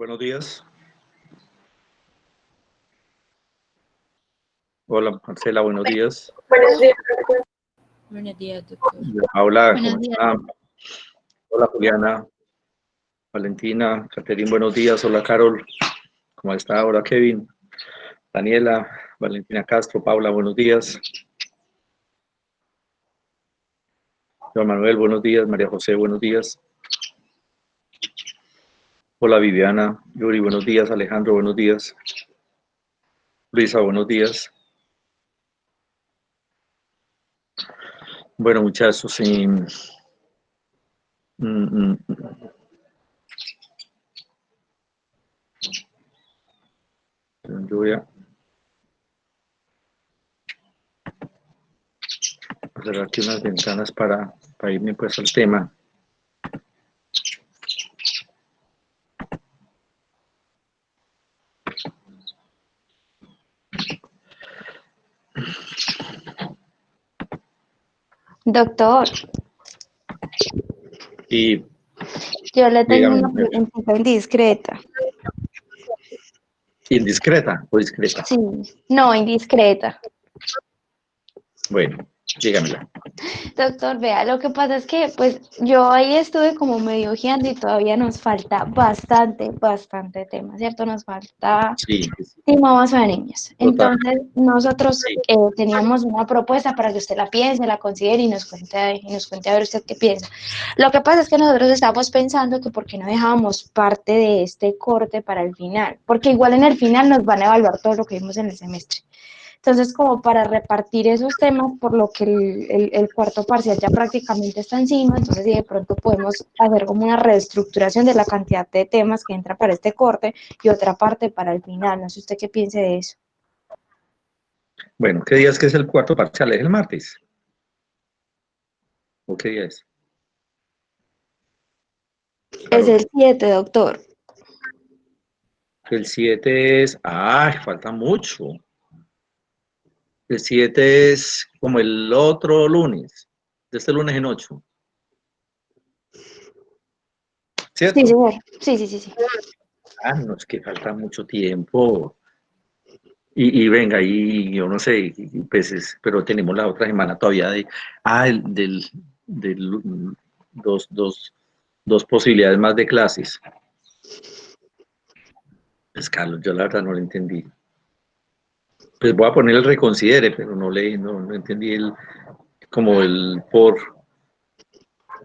Buenos días. Hola, Marcela, buenos días. Buenos días. Buenos días, doctor. Paula, ¿cómo Buenos días. está? Hola, Juliana, Valentina, Caterín, buenos días. Hola, Carol, ¿cómo está? Hola, Kevin, Daniela, Valentina Castro, Paula, buenos días. Juan Manuel, buenos días. María José, buenos días. Hola, Viviana, Yuri, buenos días. Alejandro, buenos días. Luisa, buenos días. Bueno, muchachos, yo voy a cerrar aquí unas ventanas para irme pues al tema. Doctor, Y yo le tengo dígame, una pregunta indiscreta. ¿indiscreta o discreta? Sí, no, indiscreta. Bueno, dígamela. Doctor, vea, lo que pasa es que pues yo ahí estuve como medio ojeando y todavía nos falta bastante tema, ¿cierto? Nos falta Sí, tema vaso de niños. total. Entonces, nosotros Sí. teníamos una propuesta para que usted la piense, la considere y nos cuente a ver usted qué piensa. Lo que pasa es que nosotros estábamos pensando que por qué no dejábamos parte de este corte para el final, porque igual en el final nos van a evaluar todo lo que vimos en el semestre. Entonces, como para repartir esos temas, por lo que el cuarto parcial ya prácticamente está encima, entonces si de pronto podemos hacer como una reestructuración de la cantidad de temas que entra para este corte y otra parte para el final. No sé usted qué piense de eso. Bueno, ¿qué día es que es el cuarto parcial? ¿Es el martes? ¿O qué día es? Es Carol. el 7, doctor. El 7 es... ¡Ay, falta mucho! El 7 es como el otro lunes. De este lunes en 8. Sí, ¿Cierto? señor. Sí. Ah, no, es que falta mucho tiempo. Y venga, y yo no sé, pues pero tenemos la otra semana todavía de... Ah, del dos posibilidades más de clases. Pues Carlos, yo la verdad no lo entendí. Pues voy a poner el reconsidere, pero no entendí como el por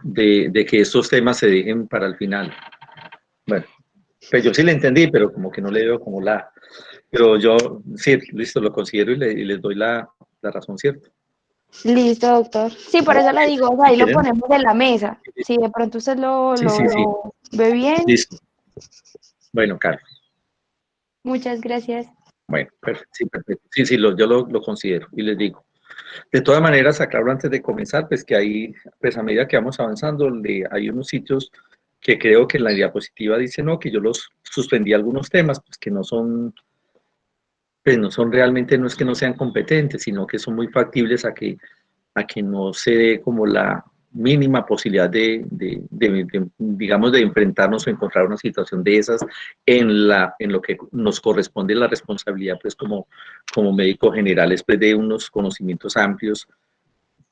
de que estos temas se dejen para el final. Bueno, pues yo sí le entendí, pero como que no le veo como pero yo sí, listo, lo considero y les doy la razón, ¿cierto? Listo, doctor. Sí, por eso le digo, o sea, Si ahí lo quieren, ponemos en la mesa. Si de pronto usted sí, lo ve bien, listo. Bueno, Carlos, muchas gracias. bueno, sí, perfecto. Sí, yo lo considero y les digo. De todas maneras, aclaro antes de comenzar, pues que ahí, pues a medida que vamos avanzando, hay unos sitios que creo que en la diapositiva dice, no, que yo los suspendí algunos temas, pues que no son, pues no son realmente, no es que no sean competentes, sino que son muy factibles a que no se dé como la mínima posibilidad digamos, de enfrentarnos o encontrar una situación de esas en lo que nos corresponde la responsabilidad, pues como médicos generales, pues de unos conocimientos amplios,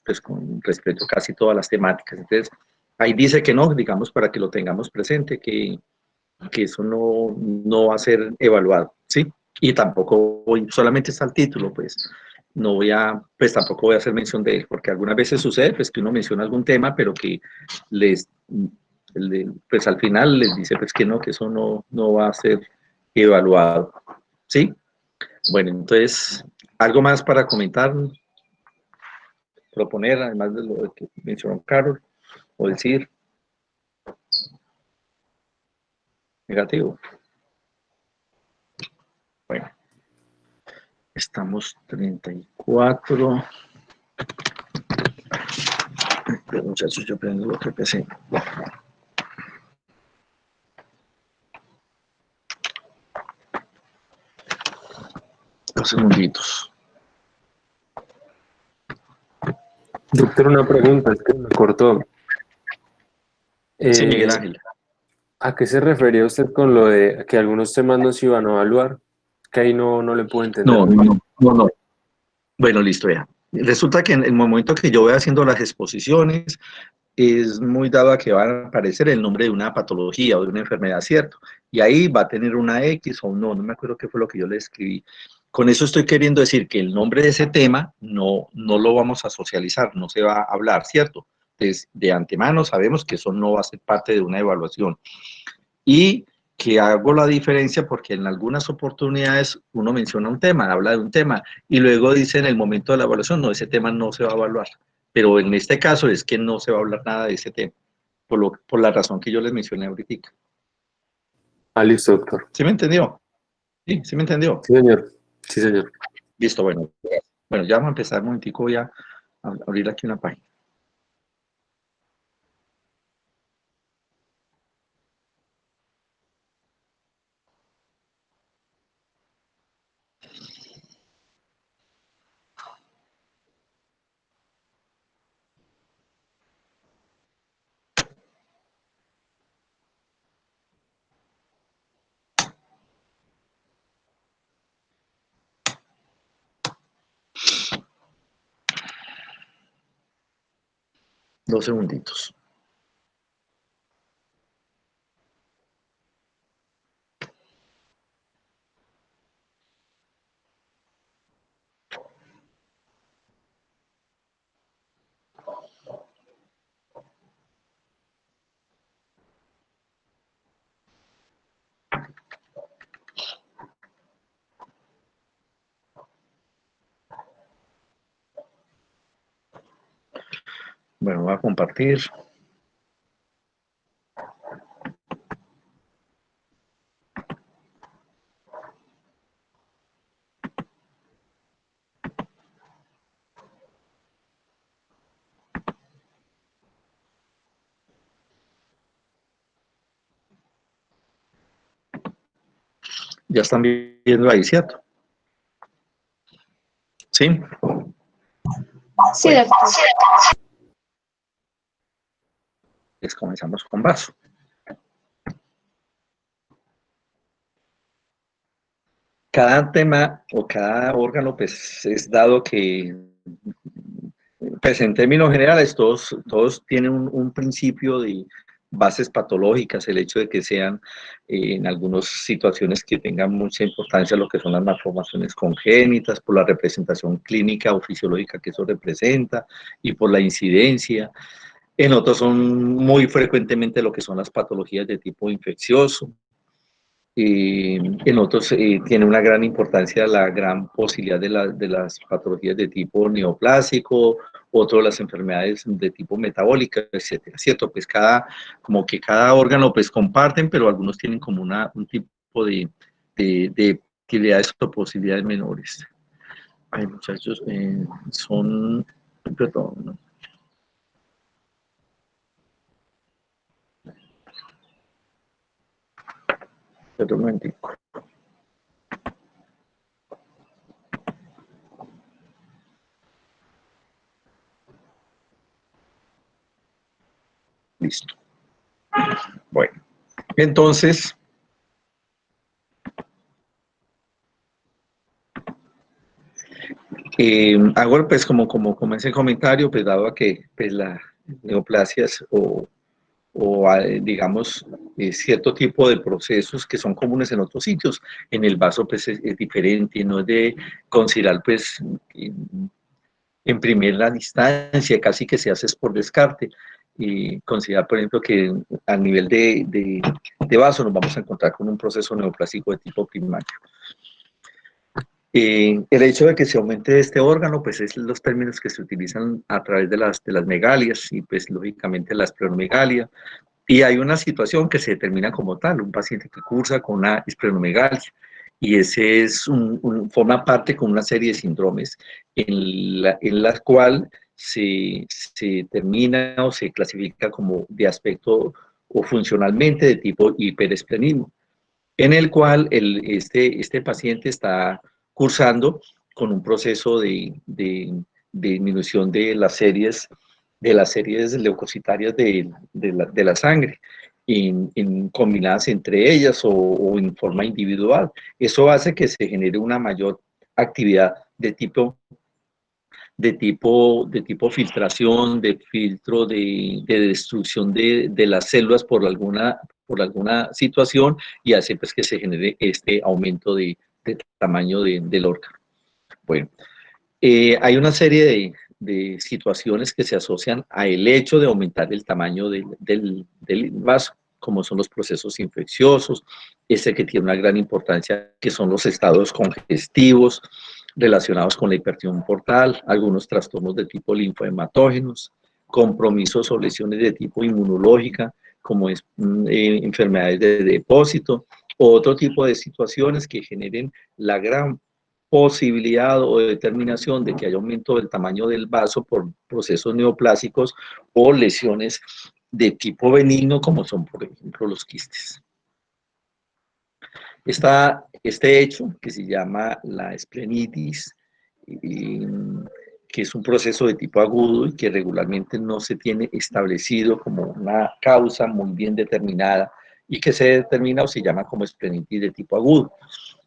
pues con respecto a casi todas las temáticas. Entonces, ahí dice que no, digamos, para que lo tengamos presente, que eso no va a ser evaluado, ¿sí? Y tampoco solamente está el título, pues no voy a, pues tampoco voy a hacer mención de él, porque algunas veces sucede, pues que uno menciona algún tema, pero que les, pues al final les dice, pues que eso no va a ser evaluado, ¿sí? Bueno, entonces, algo más para comentar, proponer, además de lo que mencionó Carol, o decir, negativo. Bueno, estamos 34. Pero muchachos, yo prendo lo que PC. 2 segunditos. Doctor, una pregunta, es que me cortó. Sí, Miguel Ángel. ¿A qué se refería usted con lo de que algunos temas no se iban a evaluar? Que ahí no le puedo entender No, muy no, bien. no. Bueno, listo, ya. Resulta que en el momento que yo voy haciendo las exposiciones, es muy dado a que va a aparecer el nombre de una patología o de una enfermedad, ¿cierto? Y ahí va a tener una X o un no me acuerdo qué fue lo que yo le escribí. Con eso estoy queriendo decir que el nombre de ese tema no lo vamos a socializar, no se va a hablar, ¿cierto? Entonces, de antemano sabemos que eso no va a ser parte de una evaluación. Y que hago la diferencia porque en algunas oportunidades uno menciona un tema, habla de un tema, y luego dice en el momento de la evaluación, no, ese tema no se va a evaluar. Pero en este caso es que no se va a hablar nada de ese tema, por la razón que yo les mencioné ahorita. Ah, listo, doctor. ¿Sí me entendió? Sí me entendió. Sí, señor. Sí, señor. Listo, bueno. Bueno, ya vamos a empezar un momentico, voy a abrir aquí una página. Dos segunditos. Bueno, voy a compartir. Ya están viendo ahí, ¿cierto? ¿Sí? Sí, Bueno, doctor. pues comenzamos con vaso. Cada tema o cada órgano, pues es dado que, pues en términos generales, todos tienen un principio de bases patológicas, el hecho de que sean en algunas situaciones que tengan mucha importancia lo que son las malformaciones congénitas, por la representación clínica o fisiológica que eso representa y por la incidencia. En otros son muy frecuentemente lo que son las patologías de tipo infeccioso. En otros tiene una gran importancia la gran posibilidad de las patologías de tipo neoplásico, otro las enfermedades de tipo metabólica, etcétera, ¿cierto? Pues como que cada órgano pues comparten, pero algunos tienen como un tipo de utilidades o posibilidades menores. Ay, muchachos, son, perdón, ¿no? Perdón, un momentico. Listo. Bueno, entonces, hago pues como ese comentario, pues dado a que pues, las neoplasias digamos cierto tipo de procesos que son comunes en otros sitios, en el vaso pues es diferente, no es de considerar pues en primera instancia, casi que se hace por descarte. Y considerar, por ejemplo, que a nivel de vaso nos vamos a encontrar con un proceso neoplásico de tipo primario. El hecho de que se aumente este órgano, pues es los términos que se utilizan a través de las megalias y pues lógicamente la esplenomegalia. Y hay una situación que se determina como tal, un paciente que cursa con una esplenomegalia y ese forma parte con una serie de síndromes en la cual se determina o se clasifica como de aspecto o funcionalmente de tipo hiperesplenismo, en el cual este paciente está cursando con un proceso de disminución de las series leucocitarias de la sangre. combinadas entre ellas o en forma individual. Eso hace que se genere una mayor actividad de tipo filtración, de filtro, de destrucción de las células por alguna situación, y hace pues que se genere este aumento de tamaño del órgano. Bueno, hay una serie de situaciones que se asocian al hecho de aumentar el tamaño del vaso, como son los procesos infecciosos, que tiene una gran importancia, que son los estados congestivos relacionados con la hipertensión portal, algunos trastornos de tipo linfohematógenos, compromisos o lesiones de tipo inmunológica, como enfermedades de depósito, o otro tipo de situaciones que generen la gran posibilidad o determinación de que haya aumento del tamaño del vaso por procesos neoplásicos o lesiones de tipo benigno, como son, por ejemplo, los quistes. Este hecho, que se llama la esplenitis, que es un proceso de tipo agudo y que regularmente no se tiene establecido como una causa muy bien determinada, y que se determina o se llama como esplenitis de tipo agudo,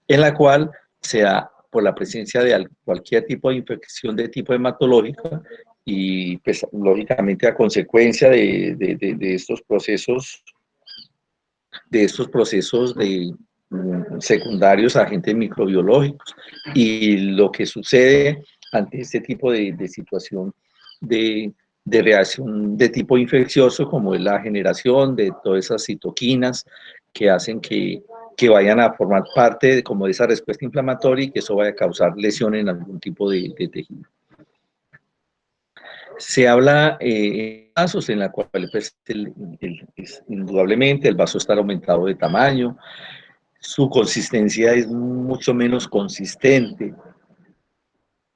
en la cual se da por la presencia de cualquier tipo de infección de tipo hematológico, y pues lógicamente a consecuencia de estos procesos secundarios a agentes microbiológicos. Y lo que sucede ante este tipo de situación de reacción de tipo infeccioso, como es la generación de todas esas citoquinas que hacen que vayan a formar parte como de esa respuesta inflamatoria, y que eso vaya a causar lesión en algún tipo de tejido. Se habla de vasos en la cual pues, indudablemente el vaso está aumentado de tamaño, su consistencia es mucho menos consistente,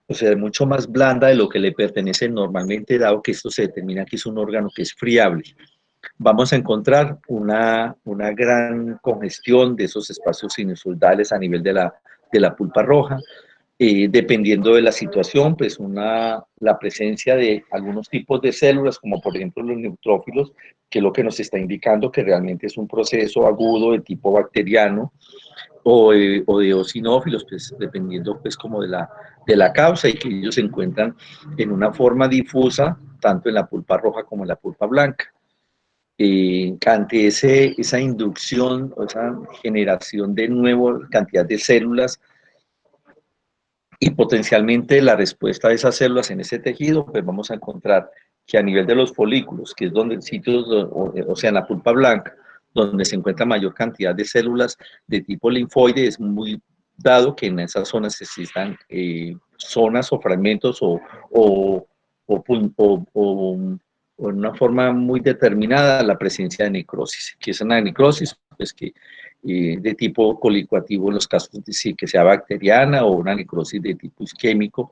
o sea, es mucho más blanda de lo que le pertenece normalmente, dado que esto se determina que es un órgano que es friable. Vamos a encontrar una gran congestión de esos espacios sinusoidales a nivel de la pulpa roja. Dependiendo de la situación, pues la presencia de algunos tipos de células, como por ejemplo los neutrófilos, que es lo que nos está indicando que realmente es un proceso agudo de tipo bacteriano, o de eosinófilos, pues dependiendo pues como de la causa, y que ellos se encuentran en una forma difusa, tanto en la pulpa roja como en la pulpa blanca. Ante esa inducción o esa generación de nueva cantidad de células, y potencialmente la respuesta de esas células en ese tejido, pues vamos a encontrar que a nivel de los folículos, que es donde el sitio, o sea, en la pulpa blanca, donde se encuentra mayor cantidad de células de tipo linfoide, es muy dado que en esas zonas existan zonas o fragmentos o en una forma muy determinada la presencia de necrosis, que es una necrosis pues que de tipo colicoactivo en los casos de sí, que sea bacteriana, o una necrosis de tipo isquémico,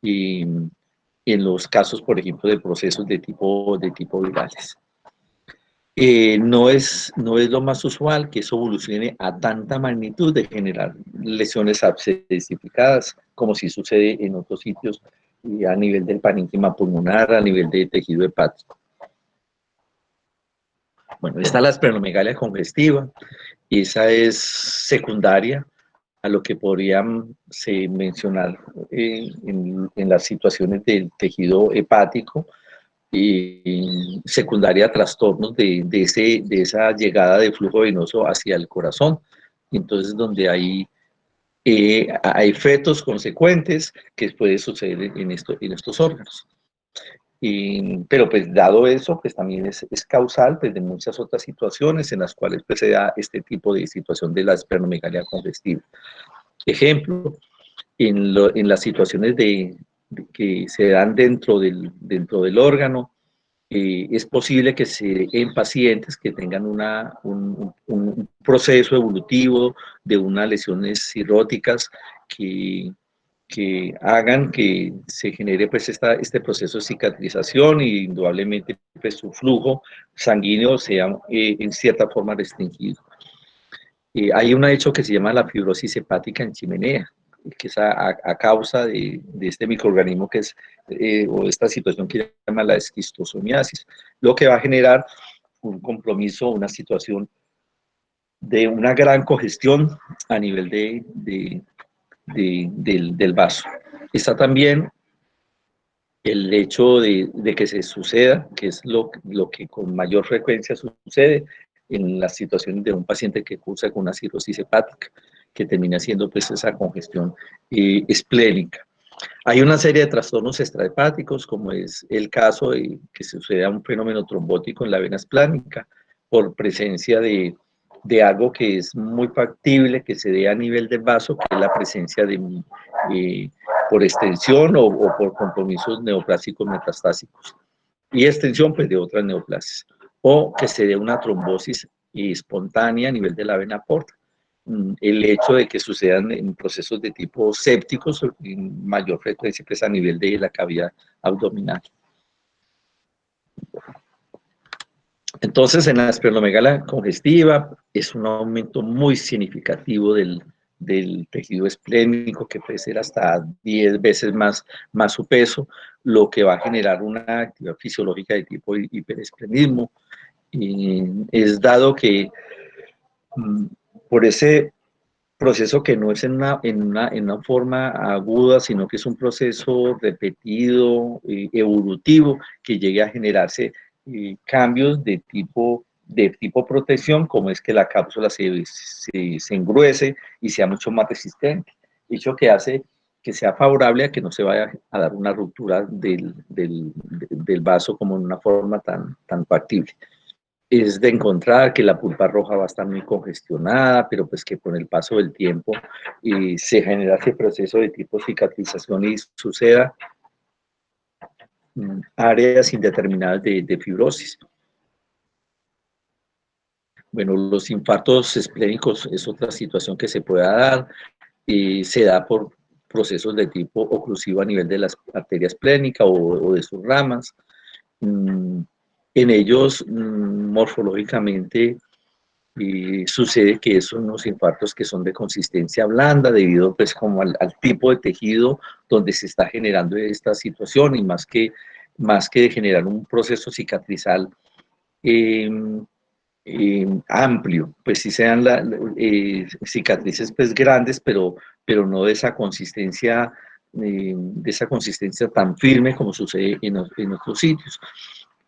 y en los casos, por ejemplo, de procesos de tipo virales. No es lo más usual que eso evolucione a tanta magnitud de generar lesiones abscesificadas, como si sucede en otros sitios, a nivel del parénquima pulmonar, a nivel de tejido hepático. Bueno, está la esplenomegalia congestiva, y esa es secundaria a lo que podrían mencionar en las situaciones del tejido hepático, y secundaria a trastornos de esa llegada de flujo venoso hacia el corazón. Entonces, donde hay efectos consecuentes que puede suceder en estos órganos. Pero pues dado eso, pues también es causal pues, de muchas otras situaciones en las cuales pues, se da este tipo de situación de la esplenomegalia congestiva. Ejemplo, en las situaciones que se dan dentro del órgano, es posible que en pacientes que tengan un proceso evolutivo de unas lesiones cirróticas que hagan que se genere pues este proceso de cicatrización, y indudablemente pues su flujo sanguíneo sea en cierta forma restringido. Hay un hecho que se llama la fibrosis hepática en chimenea, que es a causa de este microorganismo o esta situación que se llama la esquistosomiasis, lo que va a generar un compromiso, una situación de una gran congestión a nivel del vaso. Está también el hecho de que se suceda, que es lo que con mayor frecuencia sucede en las situaciones de un paciente que cursa con una cirrosis hepática, que termina siendo pues esa congestión esplénica. Hay una serie de trastornos extrahepáticos, como es el caso de que suceda un fenómeno trombótico en la vena esplánica por presencia de algo que es muy factible que se dé a nivel del vaso, que es la presencia de por extensión o por compromisos neoplásicos metastásicos y extensión pues de otras neoplasias, o que se dé una trombosis espontánea a nivel de la vena porta. El hecho de que sucedan en procesos de tipo sépticos en mayor frecuencia pues a nivel de la cavidad abdominal. Entonces, en la esplenomegalia congestiva es un aumento muy significativo del tejido esplénico, que puede ser hasta 10 veces más su peso, lo que va a generar una actividad fisiológica de tipo hiperesplenismo. Y es dado que por ese proceso que no es en una forma aguda, sino que es un proceso repetido, evolutivo, que llegue a generarse cambios de tipo protección, como es que la cápsula se engruese y sea mucho más resistente, hecho que hace que sea favorable a que no se vaya a dar una ruptura del vaso como en una forma tan factible. Es de encontrar que la pulpa roja va a estar muy congestionada, pero pues que con el paso del tiempo se genera ese proceso de tipo cicatrización y suceda áreas indeterminadas de fibrosis. Bueno, los infartos esplénicos es otra situación que se puede dar y se da por procesos de tipo oclusivo a nivel de las arterias esplénicas o de sus ramas. En ellos, morfológicamente, sucede que son unos infartos que son de consistencia blanda debido pues como al tipo de tejido donde se está generando esta situación y más que de generar un proceso cicatrizal amplio, pues sí sean cicatrices pues grandes, pero no de esa consistencia tan firme como sucede en otros sitios.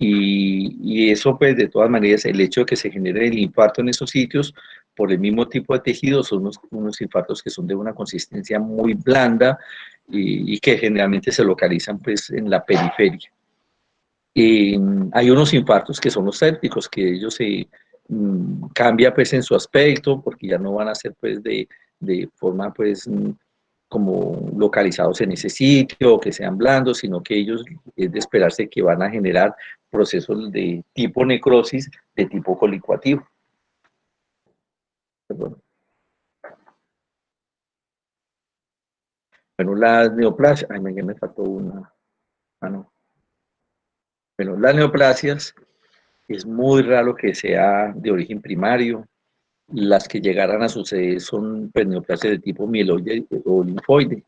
Y eso, pues, de todas maneras, el hecho de que se genere el infarto en esos sitios por el mismo tipo de tejido son unos infartos que son de una consistencia muy blanda y que generalmente se localizan, pues, en la periferia. Hay unos infartos que son los sépticos, que ellos se cambia, pues, en su aspecto, porque ya no van a ser, pues, de forma, pues, como localizados en ese sitio, que sean blandos, sino que ellos es de esperarse que van a generar procesos de tipo necrosis, de tipo colicuativo. Perdón. Bueno, las neoplasias, ay, me faltó una, no. Bueno, las neoplasias es muy raro que sea de origen primario. Las que llegaran a suceder son pues, neoplasias de tipo mieloide o linfoide.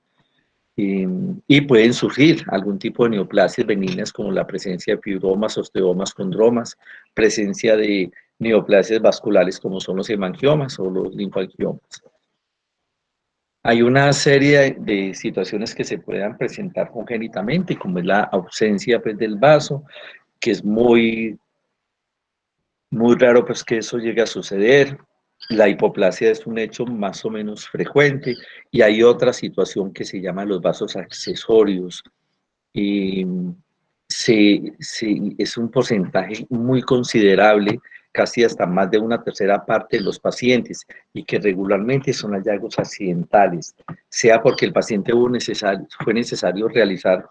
Y pueden surgir algún tipo de neoplasias benignas como la presencia de fibromas, osteomas, condromas, presencia de neoplasias vasculares como son los hemangiomas o los linfangiomas. Hay una serie de situaciones que se puedan presentar congénitamente, como es la ausencia pues, del vaso, que es muy raro pues, que eso llegue a suceder. La hipoplasia es un hecho más o menos frecuente y hay otra situación que se llama los vasos accesorios. Es un porcentaje muy considerable, casi hasta más de una tercera parte de los pacientes, y que regularmente son hallazgos accidentales, sea porque el paciente fue necesario realizar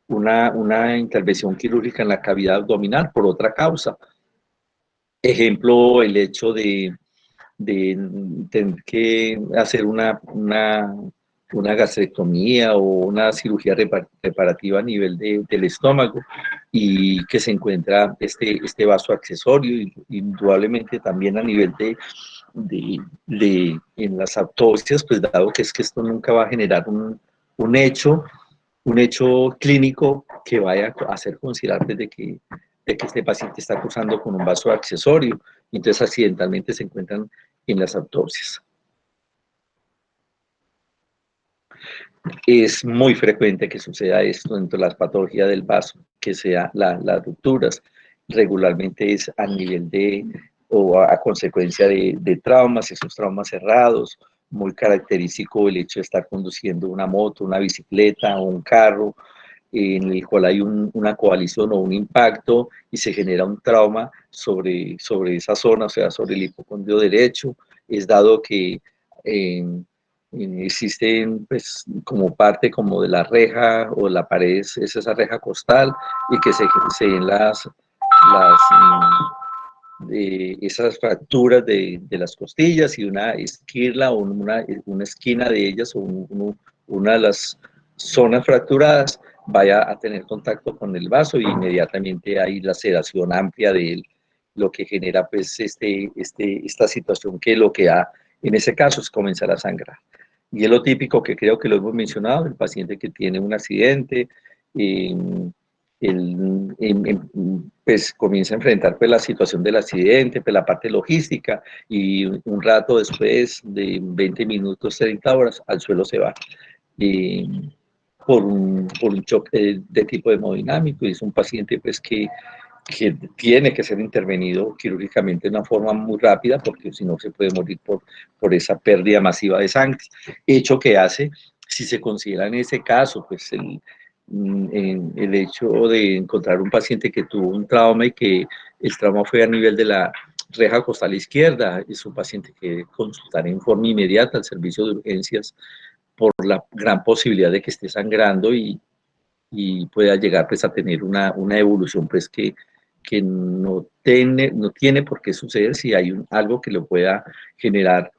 una intervención quirúrgica en la cavidad abdominal por otra causa. Ejemplo, el hecho de tener que hacer una gastrectomía o una cirugía reparativa a nivel del estómago y que se encuentra este vaso accesorio, y indudablemente también a nivel en las autopsias, pues dado que es que esto nunca va a generar un hecho clínico que vaya a hacer considerar desde que de que este paciente está cruzando con un vaso accesorio, y entonces accidentalmente se encuentran en las autopsias. Es muy frecuente que suceda esto dentro de las patologías del vaso, que sea las rupturas. Regularmente es a nivel de, o a consecuencia de traumas, esos traumas cerrados, muy característico el hecho de estar conduciendo una moto, una bicicleta o un carro, en el cual hay una coalición o un impacto y se genera un trauma sobre esa zona, o sea, sobre el hipocondrio derecho. Es dado que existen, pues, como parte como de la reja o la pared, es esa reja costal, y que se den esas fracturas de las costillas, y una esquina o una esquina de ellas o una de las zonas fracturadas vaya a tener contacto con el vaso, y inmediatamente hay laceración amplia de él, lo que genera pues esta situación que lo que da en ese caso es comenzar a sangrar. Y es lo típico que creo que lo hemos mencionado, el paciente que tiene un accidente, pues comienza a enfrentar pues la situación del accidente, pues la parte logística, y un rato después de 20 minutos, 30 horas, al suelo se va. Por un choque de tipo hemodinámico, y es un paciente pues que tiene que ser intervenido quirúrgicamente de una forma muy rápida, porque si no se puede morir por esa pérdida masiva de sangre. Hecho que hace, si se considera en ese caso, pues el hecho de encontrar un paciente que tuvo un trauma y que el trauma fue a nivel de la reja costal izquierda, es un paciente que consultará en forma inmediata al servicio de urgencias por la gran posibilidad de que esté sangrando y pueda llegar pues a tener una evolución pues que no tiene por qué suceder si hay algo que lo pueda generar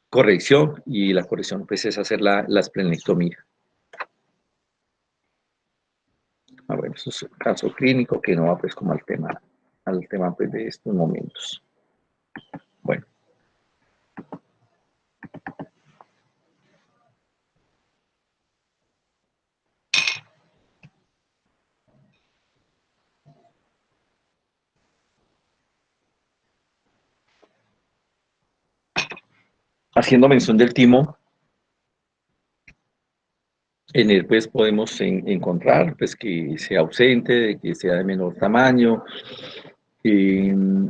corrección, y la corrección pues es hacer la esplenectomía. Bueno, eso es un caso clínico que no va pues como al tema pues de estos momentos. Bueno. Haciendo mención del timo, en él pues podemos encontrar pues que sea ausente, que sea de menor tamaño.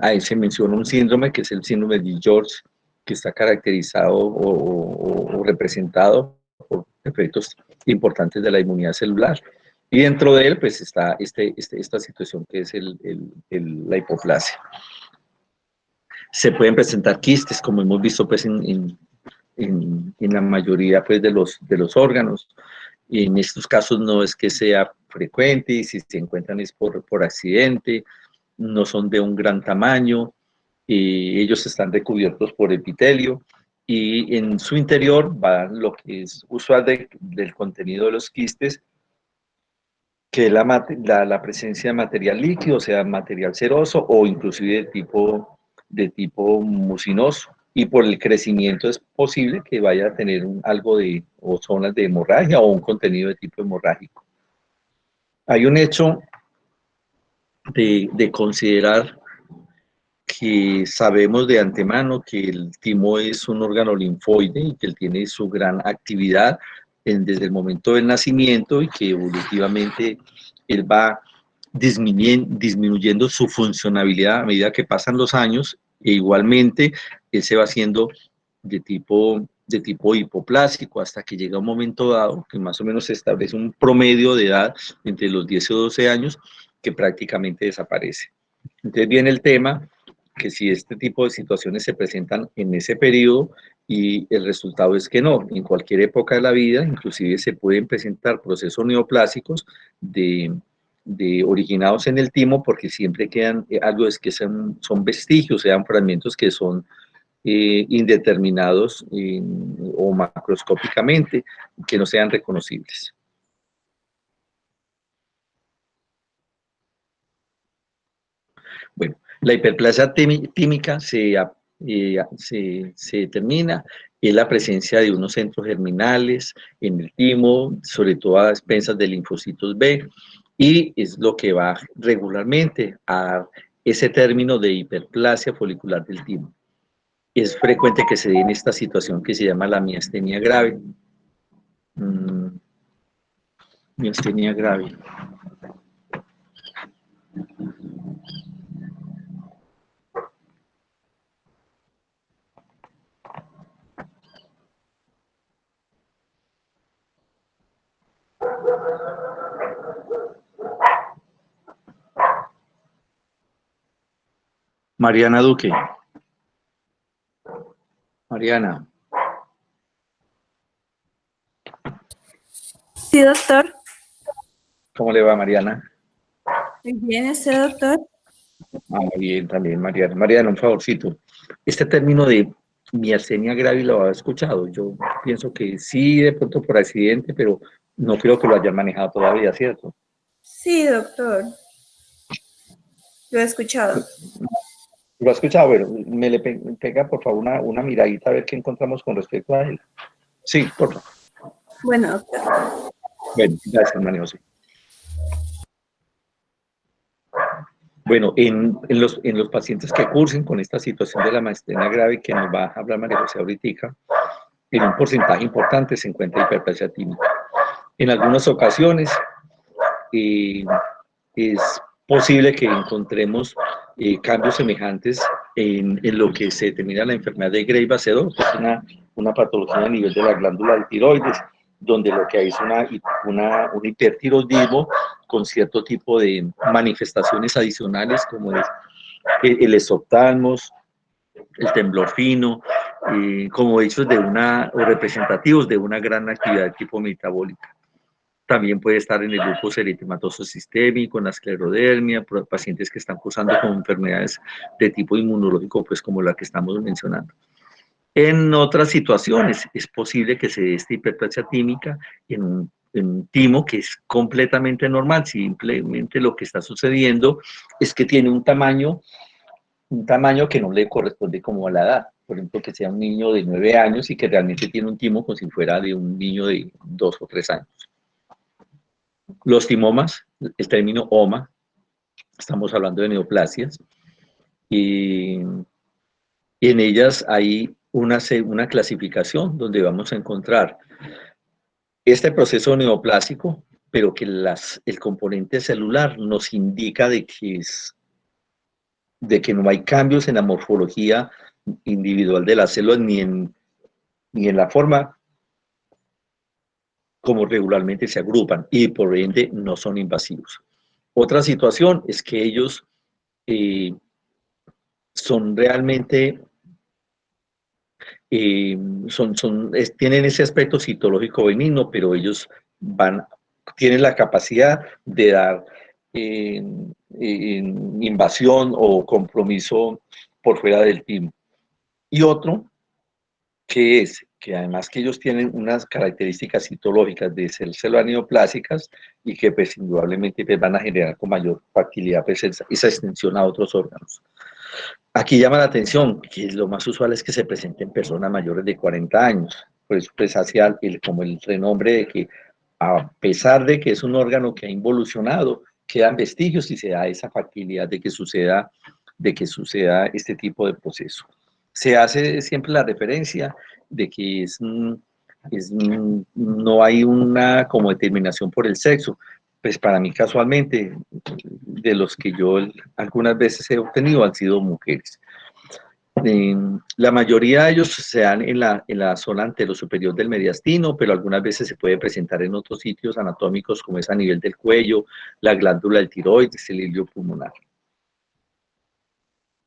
Ahí se menciona un síndrome que es el síndrome de George, que está caracterizado o representado por efectos importantes de la inmunidad celular. Y dentro de él pues está esta situación que es la hipoplasia. Se pueden presentar quistes, como hemos visto pues en la mayoría pues de los órganos. Y en estos casos no es que sea frecuente, y si se encuentran es por accidente, no son de un gran tamaño, y ellos están recubiertos por epitelio, y en su interior va lo que es usual del contenido de los quistes, que es la presencia de material líquido, o sea, material ceroso o inclusive de tipo mucinoso. Y por el crecimiento es posible que vaya a tener algo o zonas de hemorragia o un contenido de tipo hemorrágico. Hay un hecho de considerar que sabemos de antemano que el timo es un órgano linfoide y que él tiene su gran actividad desde el momento del nacimiento, y que evolutivamente él va disminuyendo su funcionalidad a medida que pasan los años, e igualmente él se va haciendo de tipo hipoplásico, hasta que llega un momento dado que más o menos se establece un promedio de edad entre los 10 o 12 años que prácticamente desaparece. Entonces viene el tema que si este tipo de situaciones se presentan en ese periodo, y el resultado es que no, en cualquier época de la vida, inclusive se pueden presentar procesos neoplásicos originados en el timo, porque siempre quedan algo es que son vestigios, sean fragmentos que son indeterminados o macroscópicamente, que no sean reconocibles. Bueno, la hiperplasia tímica se determina en la presencia de unos centros germinales en el timo, sobre todo a expensas de linfocitos B, y es lo que va regularmente a dar ese término de hiperplasia folicular del timo. Es frecuente que se dé en esta situación que se llama la miastenia grave. Miastenia grave. Mariana Duque. Mariana. Sí, doctor. ¿Cómo le va, Mariana? Muy bien, doctor. Muy bien, también, Mariana. Mariana, un favorcito. Este término de miastenia grave lo ha escuchado. Yo pienso que sí, de pronto por accidente, pero no creo que lo hayan manejado todavía, ¿cierto? Sí, doctor. Lo he escuchado. ¿Lo ha escuchado? Bueno, me le pega, por favor, una miradita a ver qué encontramos con respecto a él. Sí, por favor. Bueno, doctor. Bueno, gracias, María José. Bueno, en los pacientes que cursen con esta situación de la miastenia grave que nos va a hablar María José ahorita, en un porcentaje importante se encuentra hiperplasia tímica. En algunas ocasiones es posible que encontremos cambios semejantes en lo que se determina la enfermedad de Graves-Seedorf, que es una patología a nivel de la glándula del tiroides, donde lo que hay es un hipertiroidismo con cierto tipo de manifestaciones adicionales, como es el exoptalmos, el temblor fino, como hechos o representativos de una gran actividad de tipo metabólica. También puede estar en el lupus eritematoso sistémico, en la esclerodermia, pacientes que están cursando con enfermedades de tipo inmunológico, pues como la que estamos mencionando. En otras situaciones es posible que se dé esta hiperplasia tímica en un timo que es completamente normal. Simplemente lo que está sucediendo es que tiene un tamaño que no le corresponde como a la edad. Por ejemplo, que sea un niño de 9 años y que realmente tiene un timo como si fuera de un niño de 2 o 3 años. Los timomas, el término oma, estamos hablando de neoplasias, y en ellas hay una clasificación donde vamos a encontrar este proceso neoplásico, pero que el componente celular nos indica de que no hay cambios en la morfología individual de las células ni en la forma como regularmente se agrupan y por ende no son invasivos. Otra situación es que ellos son realmente, tienen ese aspecto citológico benigno, pero ellos tienen la capacidad de dar invasión o compromiso por fuera del timo. Y otro, que es que además que ellos tienen unas características citológicas de ser células neoplásicas y que pues indudablemente pues, van a generar con mayor facilidad pues, esa extensión a otros órganos. Aquí llama la atención que lo más usual es que se presenten personas mayores de 40 años, por eso pues hacia como el renombre de que a pesar de que es un órgano que ha involucionado, quedan vestigios y se da esa facilidad de que suceda este tipo de proceso. Se hace siempre la referencia de que no hay una como determinación por el sexo. Pues para mí casualmente, de los que yo algunas veces he obtenido han sido mujeres. La mayoría de ellos se dan en la zona anterosuperior del mediastino, pero algunas veces se puede presentar en otros sitios anatómicos como es a nivel del cuello, la glándula del tiroides, el hilio pulmonar.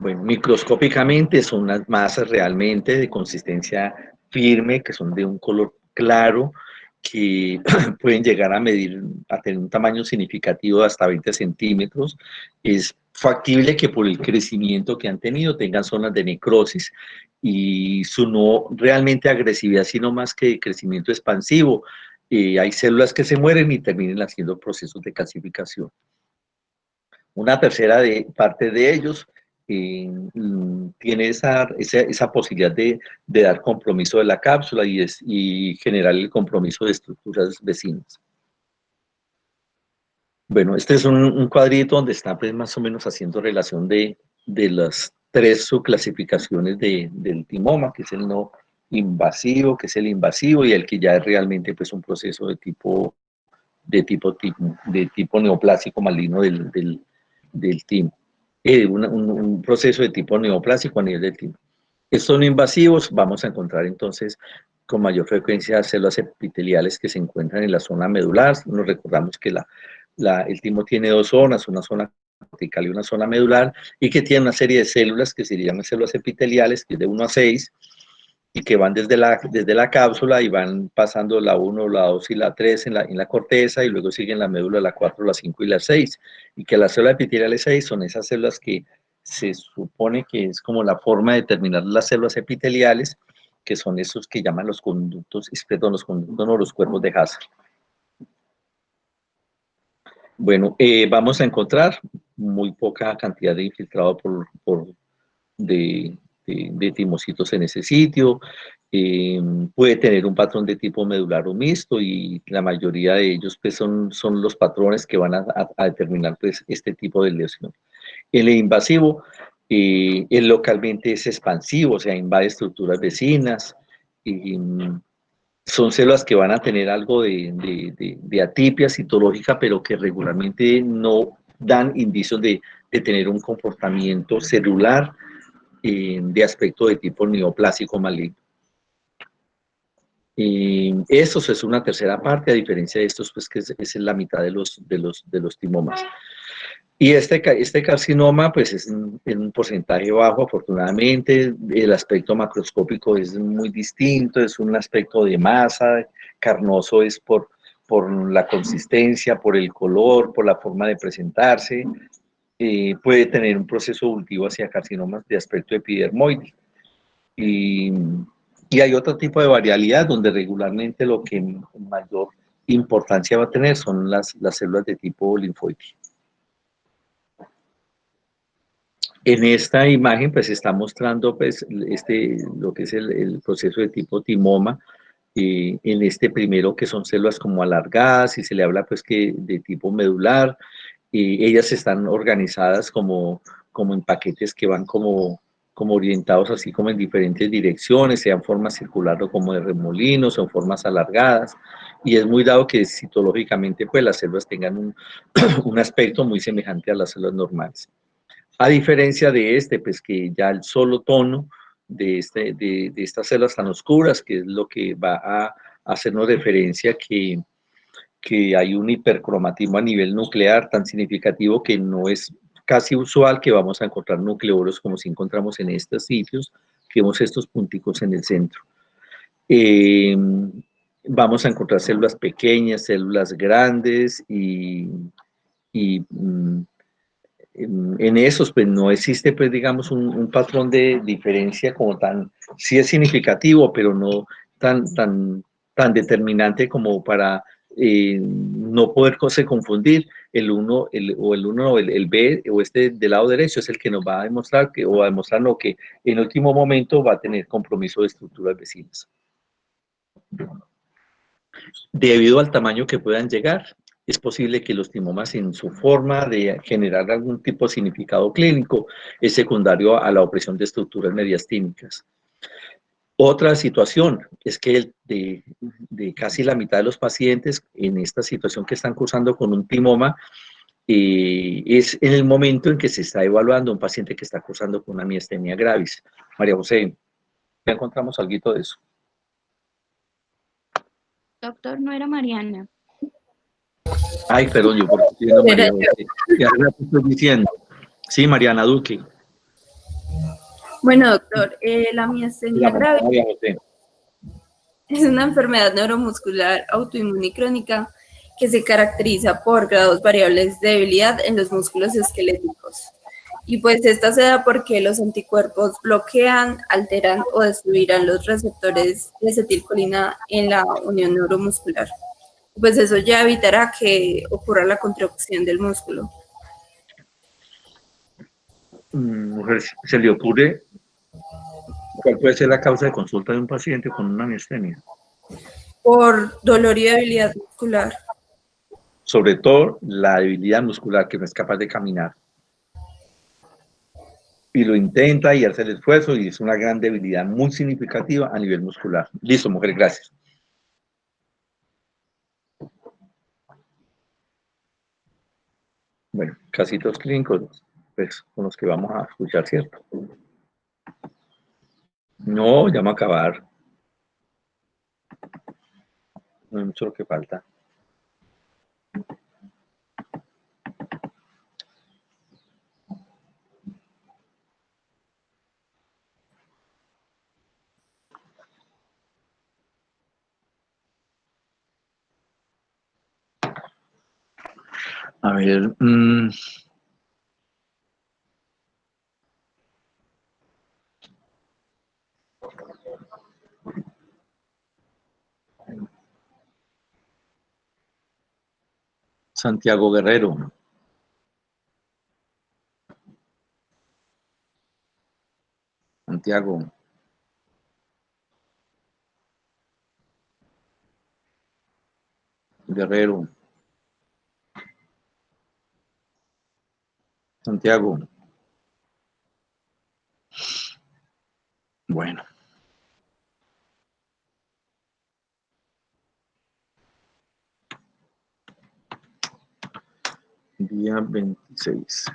Bueno, microscópicamente son unas masas realmente de consistencia firme, que son de un color claro, que pueden llegar a tener un tamaño significativo de hasta 20 centímetros. Es factible que por el crecimiento que han tenido tengan zonas de necrosis y su no realmente agresividad, sino más que crecimiento expansivo. Hay células que se mueren y terminan haciendo procesos de calcificación. Una tercera parte de ellos tiene esa posibilidad de dar compromiso de la cápsula y generar el compromiso de estructuras vecinas. Bueno, este es un cuadrito donde está pues, más o menos haciendo relación de las tres subclasificaciones del timoma, que es el no invasivo, que es el invasivo, y el que ya es realmente pues, un proceso de tipo neoplásico maligno del timo. Un proceso de tipo neoplásico a nivel del timo. Estos no invasivos vamos a encontrar entonces con mayor frecuencia células epiteliales que se encuentran en la zona medular. Nos recordamos que el timo tiene dos zonas, una zona cortical y una zona medular, y que tiene una serie de células que se llaman células epiteliales, que es de 1 a 6, y que van desde la cápsula y van pasando la 1, la 2 y la 3 en la corteza, y luego siguen la médula, la 4, la 5 y la 6, y que las células epiteliales 6 son esas células que se supone que es como la forma de determinar las células epiteliales, que son esos que llaman los conductos, los conductos no, los cuerpos de Hassel. Bueno, vamos a encontrar muy poca cantidad de infiltrado de timocitos en ese sitio. Puede tener un patrón de tipo medular o mixto, y la mayoría de ellos pues, son los patrones que van a determinar pues, este tipo de lesión. El invasivo, él localmente es expansivo, o sea, invade estructuras vecinas, son células que van a tener algo de atipia citológica, pero que regularmente no dan indicios de tener un comportamiento celular de aspecto de tipo neoplásico maligno. Eso es una tercera parte, a diferencia de estos, pues que es la mitad de los timomas. Y este carcinoma, pues es en un porcentaje bajo, afortunadamente. El aspecto macroscópico es muy distinto, es un aspecto de masa, carnoso es por la consistencia, por el color, por la forma de presentarse. Puede tener un proceso evolutivo hacia carcinomas de aspecto epidermoide. Y hay otro tipo de variabilidad donde regularmente lo que mayor importancia va a tener son las células de tipo linfoide. En esta imagen pues está mostrando pues lo que es el proceso de tipo timoma, en este primero que son células como alargadas, y se le habla pues que de tipo medular, y ellas están organizadas como en paquetes que van como orientados así como en diferentes direcciones, sean formas circulares o como de remolinos o formas alargadas, y es muy dado que citológicamente pues las células tengan un aspecto muy semejante a las células normales. A diferencia de pues que ya el solo tono de estas células tan oscuras, que es lo que va a hacernos referencia que hay un hipercromatismo a nivel nuclear tan significativo que no es casi usual que vamos a encontrar nucleoros como si encontramos en estos sitios, que vemos estos punticos en el centro. Vamos a encontrar células pequeñas, células grandes, en esos pues no existe pues digamos un patrón de diferencia como tan, sí es significativo, pero no tan determinante como para no poderse confundir el B o este del lado derecho es el que nos va a demostrar o a demostrarnos que en último momento va a tener compromiso de estructuras vecinas. Debido al tamaño que puedan llegar, es posible que los timomas en su forma de generar algún tipo de significado clínico es secundario a la opresión de estructuras mediastínicas. Otra situación es que de casi la mitad de los pacientes en esta situación que están cursando con un timoma, es en el momento en que se está evaluando un paciente que está cursando con una miastenia gravis. María José, ¿ya encontramos algo de eso? Doctor, no era Mariana. Ay, perdón, yo por qué no María José. Ya la estoy diciendo. Sí, Mariana Duque. Bueno, doctor, la miastenia gravis María José. es una enfermedad neuromuscular autoinmune y crónica que se caracteriza por grados variables de debilidad en los músculos esqueléticos. Y pues esta se da porque los anticuerpos bloquean, alteran o destruirán los receptores de acetilcolina en la unión neuromuscular. Pues eso ya evitará que ocurra la contracción del músculo. Mujer, ¿se le ocurre cuál puede ser la causa de consulta de un paciente con una miastenia? Por dolor y debilidad muscular. sobre todo la debilidad muscular, que no es capaz de caminar. Y lo intenta y hace el esfuerzo y es una gran debilidad muy significativa a nivel muscular. Listo, mujer, gracias. Bueno, casitos clínicos, pues con los que vamos a escuchar, ¿cierto? No, ya vamos a acabar. No hay mucho lo que falta. A ver, Santiago Guerrero. Santiago. Guerrero. Santiago. Bueno. Día 26.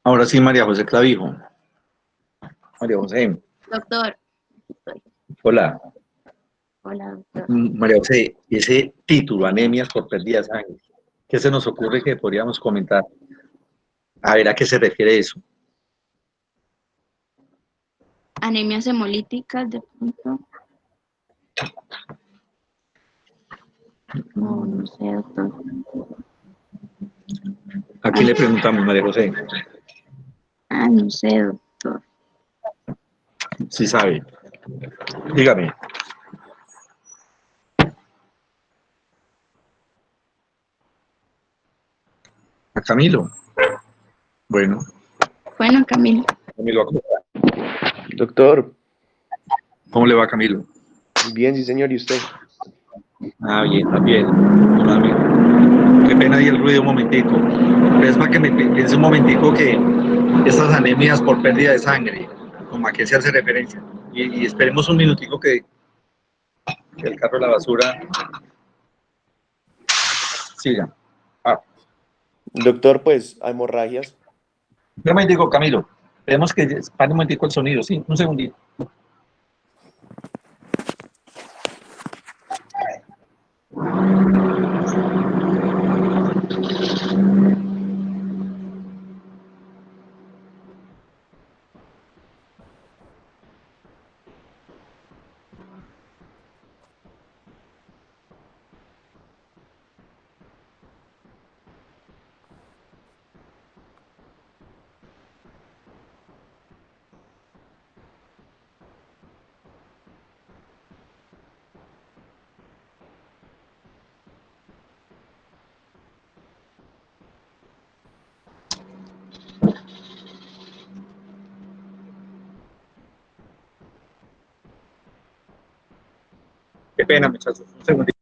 Ahora sí, María José Clavijo. María José, Doctor, hola. hola, doctor. María José, ese título, anemias por pérdida de sangre, ¿qué se nos ocurre que podríamos comentar? A ver, ¿a qué se refiere eso? Anemias hemolíticas, de pronto. No, no sé, doctor. ¿A quién le preguntamos, María José? Ah, no sé, doctor. Sí sabe. Dígame. ¿A Camilo? Bueno, Bueno, Camilo. Camilo, Doctor, ¿cómo le va, Camilo? bien, sí, señor, ¿y usted? Ah, bien, también. Afortunadamente. Qué pena ahí el ruido un momentico. Es para que me piense un momentico que estas anemias por pérdida de sangre, como a qué se hace referencia. Y esperemos un minutico que el carro de la basura siga. Ah, Doctor, pues, hemorragias. un momentico, Camilo. Esperemos que pare un momentico el sonido, sí, un segundito. Qué pena, muchachos, un segundito.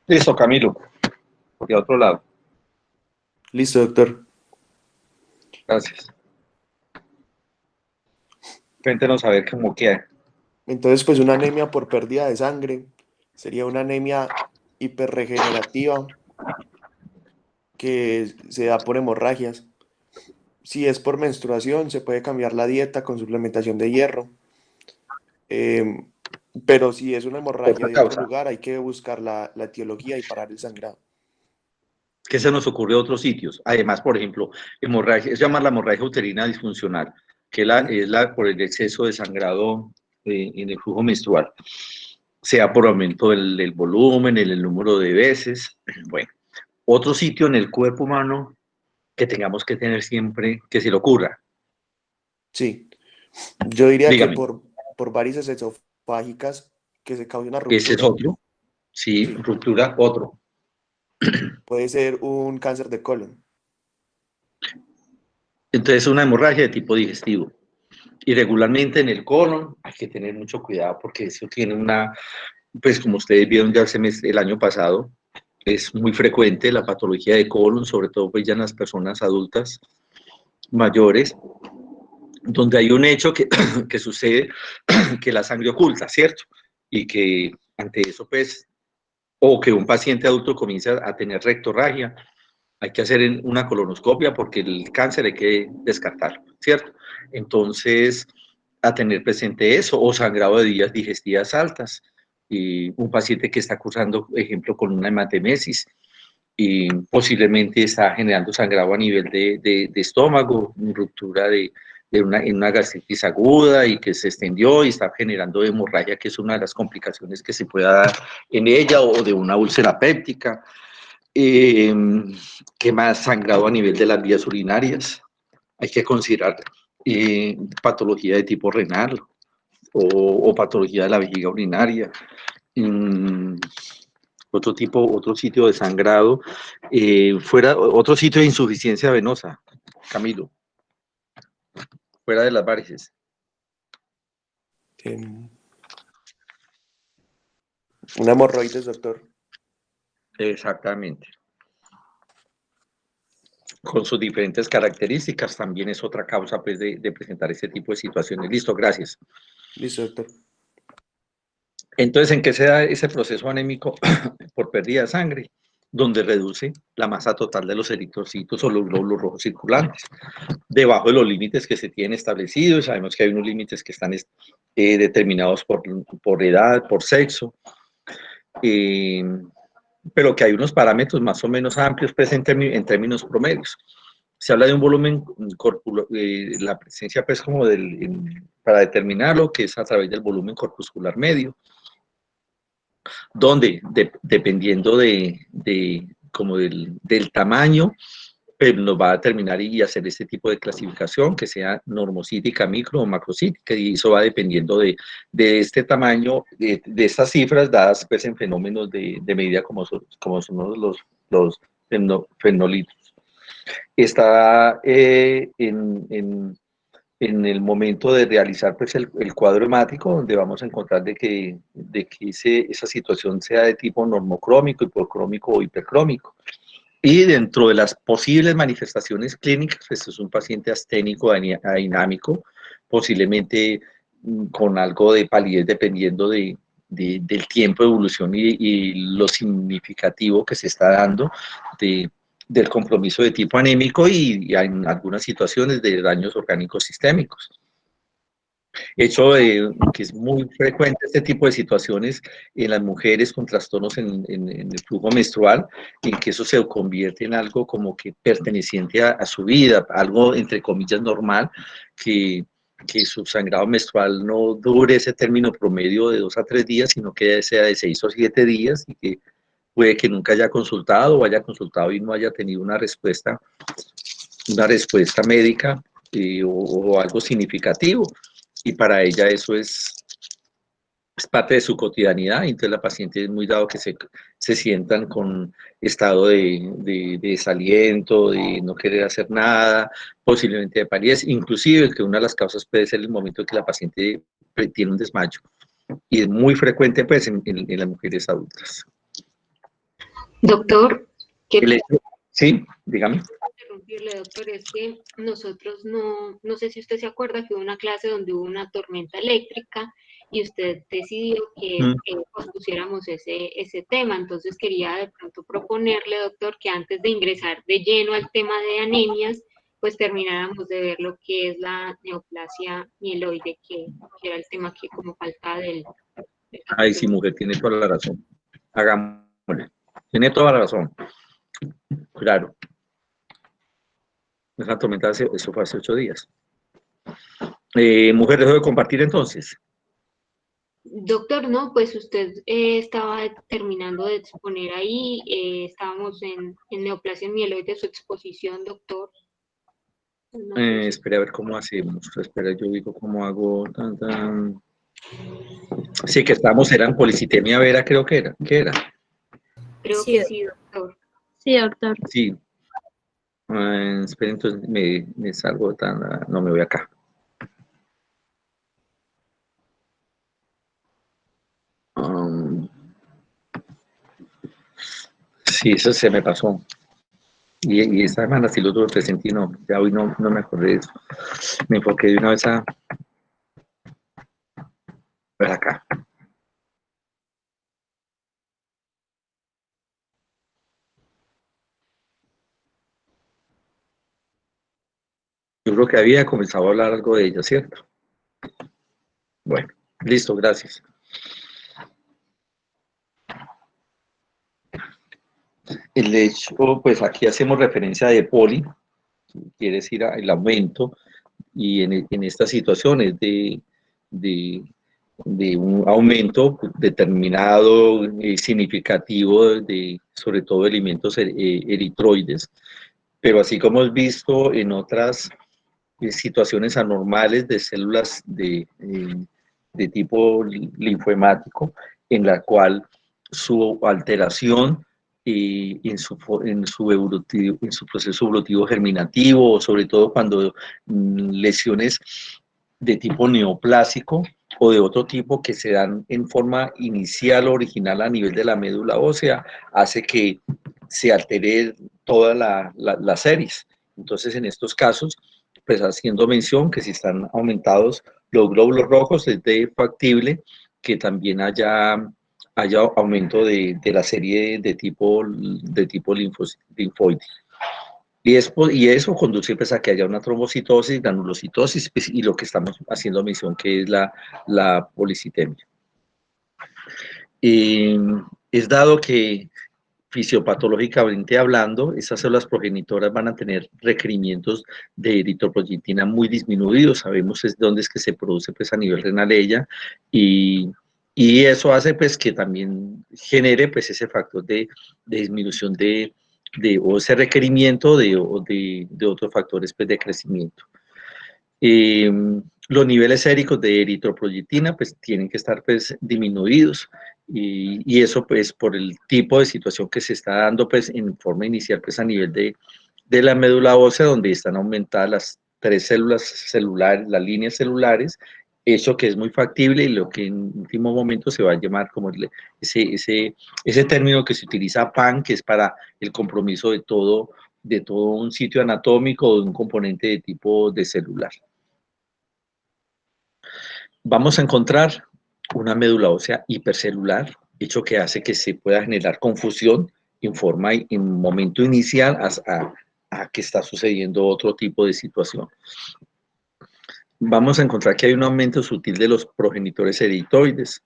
Listo, Camilo. De otro lado. Listo, doctor. Gracias. Cuéntenos a ver cómo queda. Entonces, pues una anemia por pérdida de sangre sería una anemia hiperregenerativa que se da por hemorragias. Si es por menstruación, se puede cambiar la dieta con suplementación de hierro. Em, pero si es una hemorragia Otra de otro causa. lugar, hay que buscar la etiología y parar el sangrado. ¿Qué se nos ocurre a otros sitios? Además, por ejemplo, hemorragia, es llamar la hemorragia uterina disfuncional, que es la por el exceso de sangrado en el flujo menstrual, sea por aumento del volumen, en el número de veces. Bueno, otro sitio en el cuerpo humano que tengamos que tener siempre que se le ocurra. Sí, yo diría que Dígame, por varices esofágicas que se cause una ese es ruptura. otro. Sí, Sí, ruptura, otro. puede ser un cáncer de colon. Entonces, una hemorragia de tipo digestivo. Y regularmente en el colon hay que tener mucho cuidado porque eso tiene una, pues como ustedes vieron ya el año pasado, es muy frecuente la patología de colon, sobre todo pues ya en las personas adultas mayores, donde hay un hecho que, que sucede, que la sangre oculta, ¿cierto? Y que ante eso pues, o que un paciente adulto comienza a tener rectorragia, hay que hacer una colonoscopia porque el cáncer hay que descartarlo, ¿cierto? Entonces, a tener presente eso, o sangrado de vías digestivas altas, y un paciente que está cursando, por ejemplo, con una hematemesis, y posiblemente está generando sangrado a nivel de estómago, ruptura en una gastritis aguda y que se extendió y está generando hemorragia, que es una de las complicaciones que se pueda dar en ella, o de una úlcera péptica. ¿Qué más? Sangrado a nivel de las vías urinarias. Hay que considerar patología de tipo renal o patología de la vejiga urinaria. Mm, otro sitio de sangrado, otro sitio de insuficiencia venosa, Camilo, fuera de las varices. Una hemorroides, doctor. Exactamente. Con sus diferentes características, también es otra causa pues, de presentar este tipo de situaciones. Listo, gracias. Listo, doctor. Entonces, ¿en qué se da ese proceso anémico por pérdida de sangre? Donde reduce la masa total de los eritrocitos o los glóbulos rojos circulantes, debajo de los límites que se tienen establecidos. Sabemos que hay unos límites que están determinados por edad, por sexo, pero que hay unos parámetros más o menos amplios pues, en términos promedios. Se habla de un volumen corporal, la presencia pues como para determinarlo, que es a través del volumen corpuscular medio, donde dependiendo como del tamaño, nos va a determinar y hacer este tipo de clasificación, que sea normocítica, micro o macrocítica, y eso va dependiendo de este tamaño, de estas cifras dadas pues, en fenómenos de medida como son los fenolitos. Está en el momento de realizar pues, el cuadro hemático, donde vamos a encontrar de que esa situación sea de tipo normocrómico, hipocrómico o hipercrómico. Y dentro de las posibles manifestaciones clínicas, pues es un paciente asténico adinámico, posiblemente con algo de palidez dependiendo del tiempo de evolución y lo significativo que se está dando del compromiso de tipo anémico y en algunas situaciones de daños orgánicos sistémicos. Hecho que es muy frecuente este tipo de situaciones en las mujeres con trastornos en el flujo menstrual, y que eso se convierte en algo como que perteneciente a su vida, algo entre comillas normal, que su sangrado menstrual no dure ese término promedio de 2 a 3 días, sino que sea de 6 o 7 días, y que puede que nunca haya consultado o haya consultado y no haya tenido una respuesta médica o algo significativo. Y para ella eso es es parte de su cotidianidad, y entonces la paciente es muy dado que se sientan con estado de desaliento, de no querer hacer nada, posiblemente de palidez, inclusive que una de las causas puede ser el momento en que la paciente tiene un desmayo, y es muy frecuente pues en las mujeres adultas. Doctor, Sí, dígame. interrumpirle, doctor, es que nosotros no sé si usted se acuerda que hubo una clase donde hubo una tormenta eléctrica y usted decidió que pospusiéramos ese tema. Entonces quería de pronto proponerle, doctor, que antes de ingresar de lleno al tema de anemias, pues termináramos de ver lo que es la neoplasia mieloide, que era el tema que como faltaba del Ay, sí, mujer, tiene toda la razón. Hagámosle. Tiene toda la razón. Claro. Esa tormenta, eso fue hace 8 días. Mujer, dejo de compartir entonces. Doctor, no, pues usted estaba terminando de exponer ahí, estábamos en neoplasia mieloide, su exposición, doctor. No sé si- Espera a ver cómo hacemos. Espera, yo digo cómo hago. Sí, que estamos, era en policitemia vera, creo que era. ¿Qué era? Creo Sí, que sí, doctor. Sí, doctor. Sí. Espera, entonces me salgo no me voy acá. Sí, eso se me pasó. Y esta semana sí lo tuve presente y no, ya hoy no me acordé de eso. Me enfoqué de una vez a ver acá. Yo creo que había comenzado a hablar algo de ella, ¿cierto? Bueno, listo, gracias. El hecho, pues aquí hacemos referencia de poli, quiere decir el aumento, y en estas situaciones de un aumento determinado, significativo, sobre todo de elementos eritroides, pero así como hemos visto en otras situaciones anormales de células de tipo linfohemático, en la cual su alteración en su proceso evolutivo germinativo, o sobre todo cuando lesiones de tipo neoplásico o de otro tipo que se dan en forma inicial o original a nivel de la médula ósea, hace que se altere toda la series. Entonces, en estos casos, pues haciendo mención que si están aumentados los glóbulos rojos, es de factible que también haya aumento de la serie de tipo linfoide. Y eso conduce pues, a que haya una trombocitosis, granulocitosis, pues, y lo que estamos haciendo mención que es la policitemia. Es dado que fisiopatológicamente hablando, esas células progenitoras van a tener requerimientos de eritropoyetina muy disminuidos. Sabemos dónde es que se produce pues, a nivel renal ella, y eso hace pues, que también genere pues, ese factor de disminución o ese requerimiento de otros factores pues, de crecimiento. Los niveles séricos de eritropoyetina pues tienen que estar pues disminuidos, y eso pues por el tipo de situación que se está dando pues en forma inicial pues a nivel de la médula ósea, donde están aumentadas las 3 células celulares, las líneas celulares, eso que es muy factible y lo que en último momento se va a llamar como ese término que se utiliza PAN, que es para el compromiso de todo un sitio anatómico o de un componente de tipo de celular. Vamos a encontrar una médula ósea hipercelular, hecho que hace que se pueda generar confusión en momento inicial a que está sucediendo otro tipo de situación. Vamos a encontrar que hay un aumento sutil de los progenitores eritroides.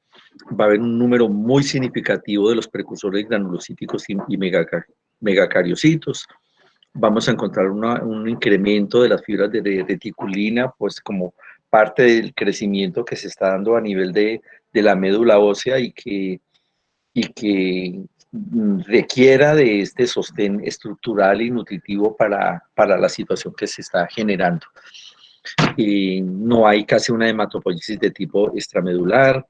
Va a haber un número muy significativo de los precursores granulocíticos y megacariocitos. Vamos a encontrar un incremento de las fibras de reticulina, pues como parte del crecimiento que se está dando a nivel de la médula ósea y que requiera de este sostén estructural y nutritivo para la situación que se está generando. No hay casi una hematopoiesis de tipo extramedular,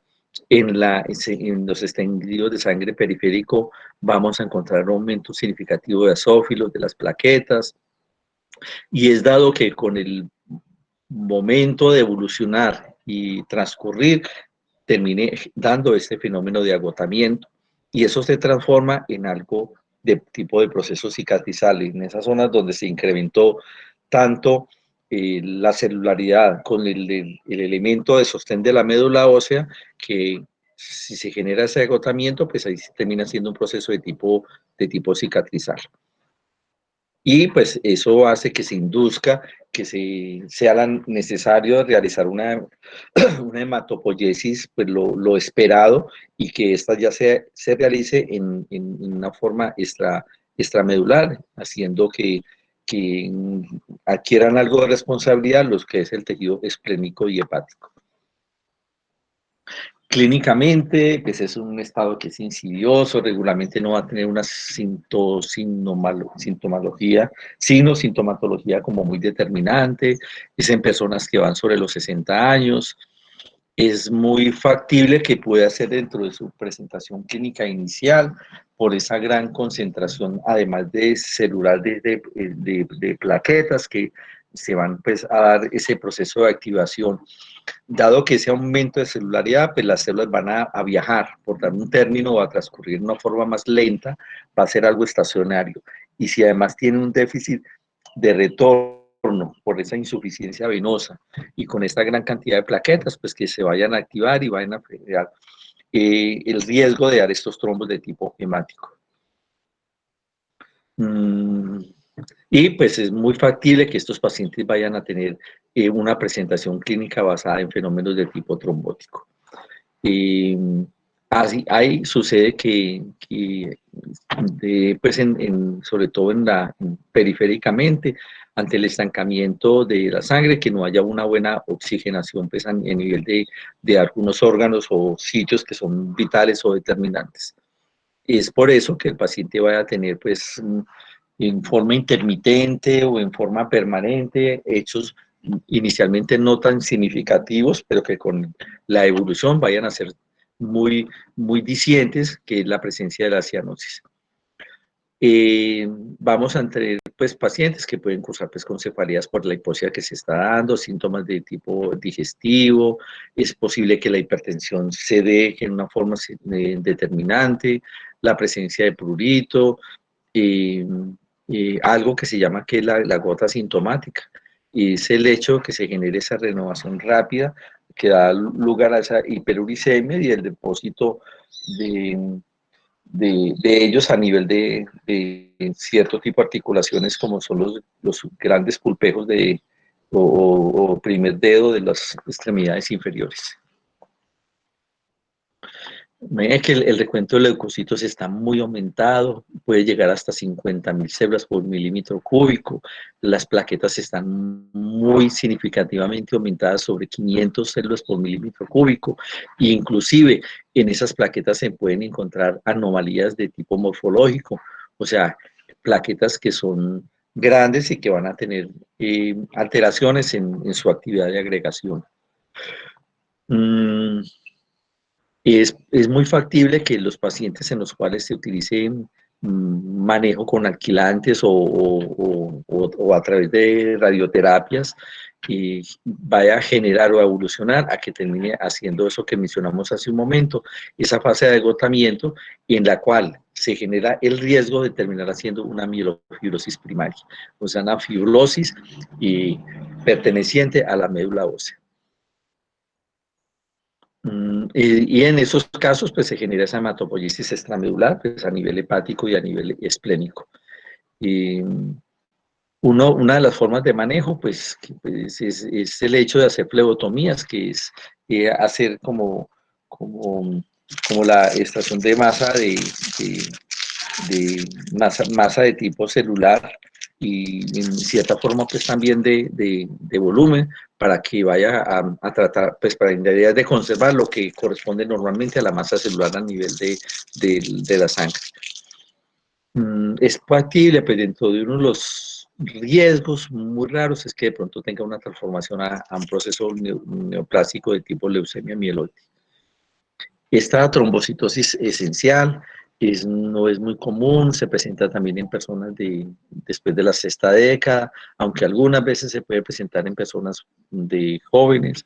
en los extendidos de sangre periférico vamos a encontrar un aumento significativo de basófilos, de las plaquetas, y es dado que con el momento de evolucionar y transcurrir, termine dando este fenómeno de agotamiento, y eso se transforma en algo de tipo de proceso cicatrizal, en esas zonas donde se incrementó tanto la celularidad con el elemento de sostén de la médula ósea, que si se genera ese agotamiento, pues ahí termina siendo un proceso de tipo cicatrizal. Y pues eso hace que se induzca que sea necesario realizar una hematopoiesis, pues lo esperado, y que esta ya se realice en una forma extramedular, haciendo que adquieran algo de responsabilidad los que es el tejido esplénico y hepático. Clínicamente, pues es un estado que es insidioso, regularmente no va a tener una sintomatología como muy determinante, es en personas que van sobre los 60 años, es muy factible que pueda ser dentro de su presentación clínica inicial por esa gran concentración, además de celular de plaquetas que se van pues a dar ese proceso de activación. Dado que ese aumento de celularidad, pues las células van a viajar, por dar un término, o a transcurrir de una forma más lenta, va a ser algo estacionario. Y si además tiene un déficit de retorno por esa insuficiencia venosa y con esta gran cantidad de plaquetas, pues que se vayan a activar y vayan a generar el riesgo de dar estos trombos de tipo hemático. Y pues es muy factible que estos pacientes vayan a tener una presentación clínica basada en fenómenos de tipo trombótico. Así, ahí sucede que pues sobre todo periféricamente, ante el estancamiento de la sangre, que no haya una buena oxigenación pues, a nivel de algunos órganos o sitios que son vitales o determinantes. Es por eso que el paciente vaya a tener pues en forma intermitente o en forma permanente hechos inicialmente no tan significativos, pero que con la evolución vayan a ser muy, muy dicientes, que es la presencia de la cianosis. Vamos a tener pues, pacientes que pueden cursar pues, con cefalías por la hipoxia que se está dando, síntomas de tipo digestivo, es posible que la hipertensión se dé en una forma determinante, la presencia de prurito, algo que se llama que la gota sintomática, y es el hecho que se genere esa renovación rápida que da lugar a esa hiperuricemia y el depósito de ellos a nivel de cierto tipo de articulaciones como son los grandes pulpejos o primer dedo de las extremidades inferiores. Miren que el recuento de leucocitos está muy aumentado, puede llegar hasta 50.000 células por milímetro cúbico, las plaquetas están muy significativamente aumentadas, sobre 500 células por milímetro cúbico, e inclusive en esas plaquetas se pueden encontrar anomalías de tipo morfológico, o sea, plaquetas que son grandes y que van a tener alteraciones en su actividad de agregación. Es muy factible que los pacientes en los cuales se utilice manejo con alquilantes o a través de radioterapias vaya a generar o a evolucionar a que termine haciendo eso que mencionamos hace un momento, esa fase de agotamiento en la cual se genera el riesgo de terminar haciendo una mielofibrosis primaria, o sea, una fibrosis perteneciente a la médula ósea. Y en esos casos pues se genera esa hematopoiesis extramedular pues, a nivel hepático y a nivel esplénico. Una de las formas de manejo pues, es el hecho de hacer flebotomías, que es hacer como la extracción de masa masa de tipo celular y en cierta forma pues también de volumen, para que vaya a tratar, pues para idea de conservar lo que corresponde normalmente a la masa celular a nivel de la sangre. Es factible, pues dentro de uno de los riesgos muy raros es que de pronto tenga una transformación a un proceso neoplásico de tipo leucemia mieloide. Esta trombocitosis esencial no es muy común, se presenta también en personas después de la sexta década, aunque algunas veces se puede presentar en personas de jóvenes.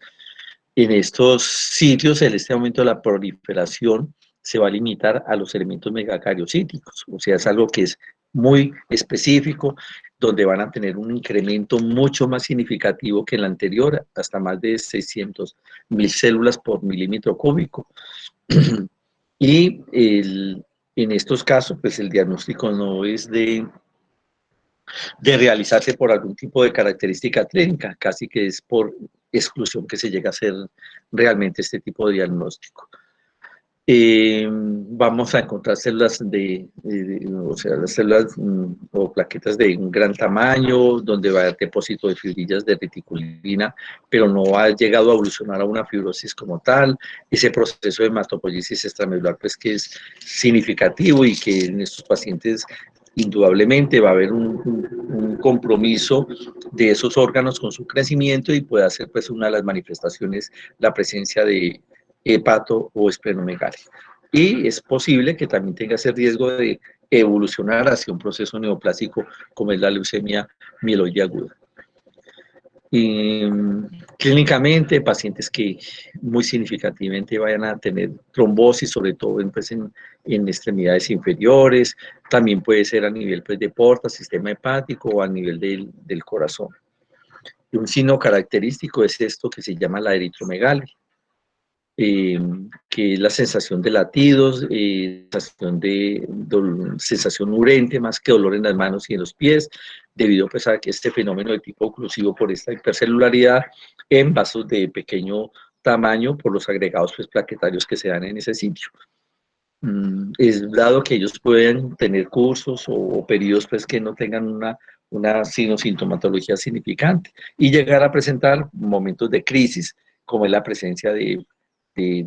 En estos sitios, en este momento, la proliferación se va a limitar a los elementos megacariocíticos, o sea, es algo que es muy específico, donde van a tener un incremento mucho más significativo que el anterior, hasta más de 600.000 células por milímetro cúbico. Y en estos casos, pues el diagnóstico no es de realizarse por algún tipo de característica clínica, casi que es por exclusión que se llega a hacer realmente este tipo de diagnóstico. Vamos a encontrar células o sea, las células o plaquetas de un gran tamaño, donde va a haber depósito de fibrillas de reticulina, pero no ha llegado a evolucionar a una fibrosis como tal. Ese proceso de hematopoiesis extramedular, pues que es significativo y que en estos pacientes indudablemente va a haber un compromiso de esos órganos con su crecimiento y puede ser pues una de las manifestaciones la presencia de hepato o esplenomegalia. Y es posible que también tenga ese riesgo de evolucionar hacia un proceso neoplásico como es la leucemia mieloide aguda. Clínicamente, pacientes que muy significativamente vayan a tener trombosis, sobre todo en extremidades inferiores, también puede ser a nivel pues, de porta, sistema hepático o a nivel del corazón. Y un signo característico es esto que se llama la eritromegalia. Que es la sensación de latidos, sensación urente más que dolor en las manos y en los pies, debido pues, a que este fenómeno de tipo oclusivo por esta hipercelularidad en vasos de pequeño tamaño por los agregados pues, plaquetarios que se dan en ese sitio. Es dado que ellos pueden tener cursos o periodos pues, que no tengan una sintomatología significante y llegar a presentar momentos de crisis, como es la presencia de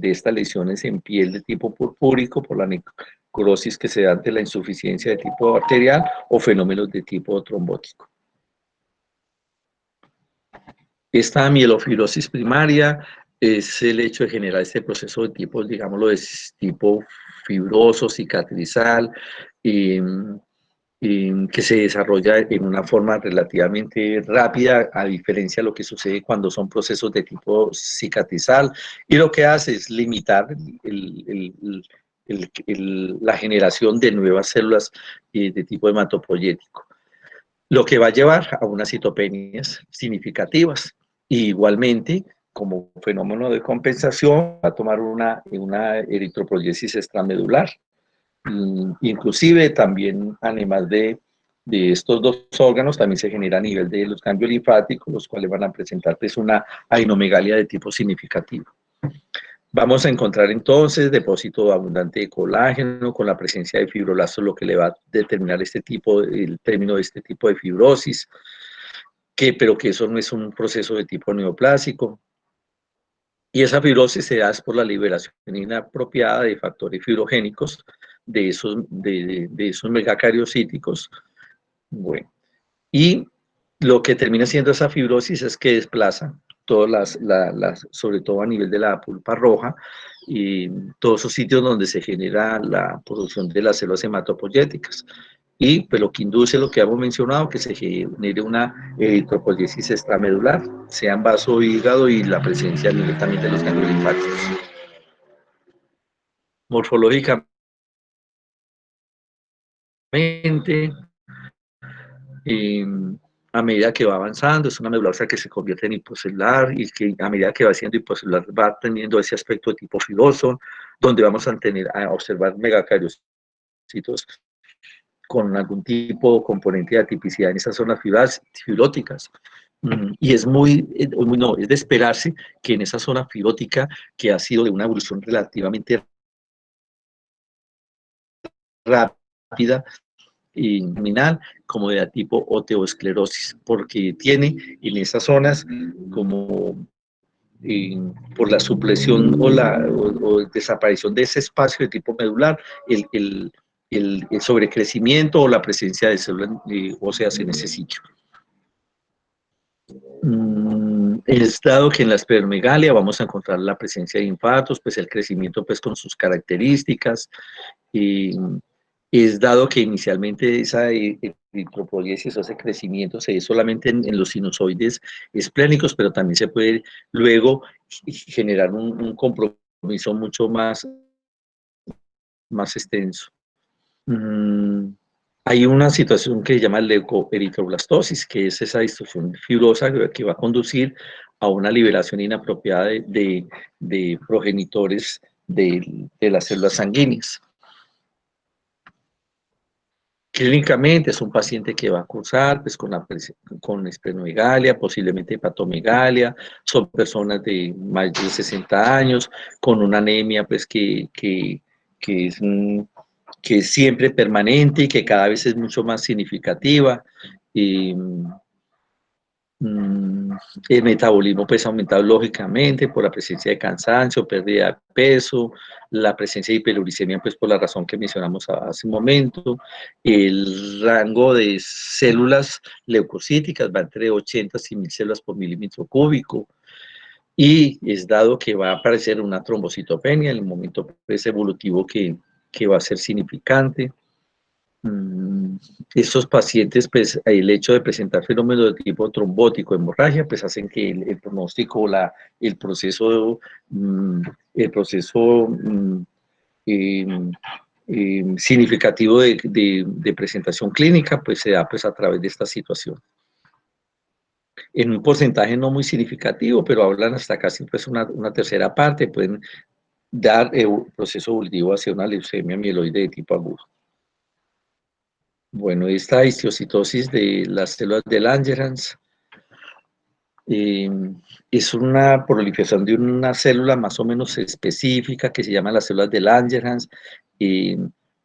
estas lesiones en piel de tipo purpúrico por la necrosis que se da ante la insuficiencia de tipo arterial o fenómenos de tipo trombótico. Esta mielofibrosis primaria es el hecho de generar este proceso de tipo, digámoslo, de tipo fibroso, cicatrizal, que se desarrolla en una forma relativamente rápida, a diferencia de lo que sucede cuando son procesos de tipo cicatrizal, y lo que hace es limitar la generación de nuevas células de tipo hematopoyético, lo que va a llevar a unas citopenias significativas. Y igualmente, como fenómeno de compensación, va a tomar una eritropoyesis extramedular. Inclusive también, además de estos dos órganos, también se genera a nivel de los cambios linfáticos, los cuales van a presentar pues, una adenomegalia de tipo significativo. Vamos a encontrar entonces depósito abundante de colágeno con la presencia de fibroblastos, lo que le va a determinar el término de este tipo de fibrosis, pero que eso no es un proceso de tipo neoplásico. Y esa fibrosis se da por la liberación inapropiada de factores fibrogénicos de esos megacariocíticos. Bueno, y lo que termina siendo esa fibrosis es que desplaza todas sobre todo a nivel de la pulpa roja, y todos esos sitios donde se genera la producción de las células hematopoyéticas. Y pues lo que induce lo que hemos mencionado, que se genere una eritropoyesis extramedular, sea en vaso hígado y la presencia directamente de los ganglios linfáticos. Morfológicamente, a medida que va avanzando, es una medular que se convierte en hipocelular y que a medida que va siendo hipocelular va teniendo ese aspecto de tipo fibroso, donde vamos a observar megacariocitos con algún tipo de componente de atipicidad en esas zonas fibróticas. Y es es de esperarse que en esa zona fibrótica, que ha sido de una evolución relativamente rápida y nominal, como de tipo osteoesclerosis, porque tiene en esas zonas como por la supresión o desaparición de ese espacio de tipo medular, el sobrecrecimiento o la presencia de células óseas en ese sitio. Es dado que en la esplenomegalia vamos a encontrar la presencia de infartos, pues el crecimiento pues con sus características, y es dado que inicialmente esa eritropoiesis o ese crecimiento se ve solamente en los sinusoides esplénicos, pero también se puede luego generar un compromiso mucho más extenso. Hay una situación que se llama leucoeritroblastosis, que es esa distorsión fibrosa que va a conducir a una liberación inapropiada de progenitores de las células sanguíneas. Clínicamente es un paciente que va a cursar pues, con esplenomegalia, posiblemente hepatomegalia, son personas de más de 60 años, con una anemia pues, que es siempre permanente y que cada vez es mucho más significativa. El metabolismo pues ha aumentado lógicamente por la presencia de cansancio, pérdida de peso, la presencia de hiperuricemia pues por la razón que mencionamos hace un momento. El rango de células leucocíticas va entre 80 y 1000 células por milímetro cúbico, y es dado que va a aparecer una trombocitopenia en el momento pues, evolutivo que va a ser significante. Estos pacientes, pues, el hecho de presentar fenómenos de tipo trombótico, hemorragia, pues hacen que el pronóstico, el proceso significativo de presentación clínica, pues se da pues, a través de esta situación. En un porcentaje no muy significativo, pero hablan hasta casi pues, una tercera parte, pueden dar proceso evolutivo hacia una leucemia mieloide de tipo agudo. Bueno, esta histiocytosis de las células de Langerhans es una proliferación de una célula más o menos específica que se llama las células de Langerhans.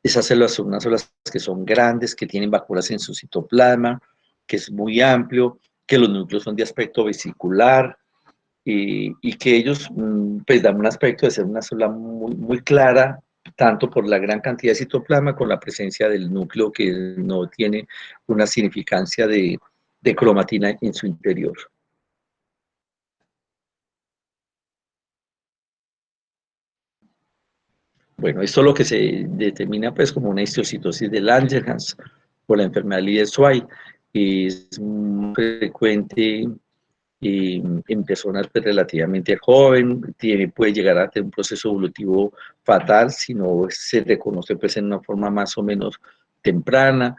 Esas células son unas células que son grandes, que tienen vacuolas en su citoplasma, que es muy amplio, que los núcleos son de aspecto vesicular, y que ellos pues, dan un aspecto de ser una célula muy, muy clara, tanto por la gran cantidad de citoplasma con la presencia del núcleo que no tiene una significancia de cromatina en su interior. Bueno, esto es lo que se determina pues como una histiocytosis de Langerhans por la enfermedad Lieder-Schweitzer. Es muy frecuente en personas pues, relativamente jóvenes, puede llegar a tener un proceso evolutivo fatal si no se reconoce pues, en una forma más o menos temprana.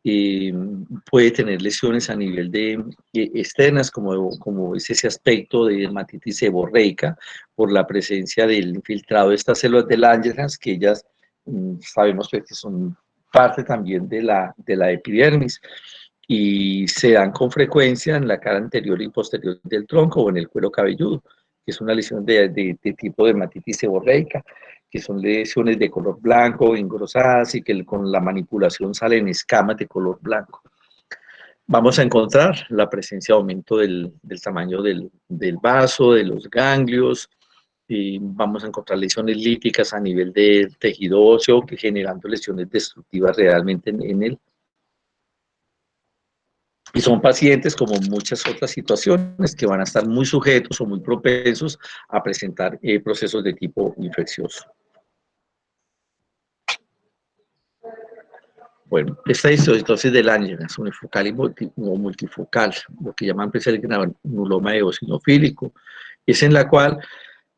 Puede tener lesiones a nivel de externas, como es ese aspecto de dermatitis seborreica, por la presencia del infiltrado de estas células de Langerhans, que ellas sabemos que son parte también de la epidermis, y se dan con frecuencia en la cara anterior y posterior del tronco o en el cuero cabelludo, que es una lesión de tipo dermatitis seborreica, que son lesiones de color blanco, engrosadas y que con la manipulación salen escamas de color blanco. Vamos a encontrar la presencia de aumento del tamaño del vaso, de los ganglios, y vamos a encontrar lesiones líticas a nivel del tejido óseo, generando lesiones destructivas realmente en él. Y son pacientes, como muchas otras situaciones, que van a estar muy sujetos o muy propensos a presentar procesos de tipo infeccioso. Bueno, esta histiocytosis de Langerhans, unifocal o multifocal, lo que llaman pues, el granuloma eosinofílico, es en la cual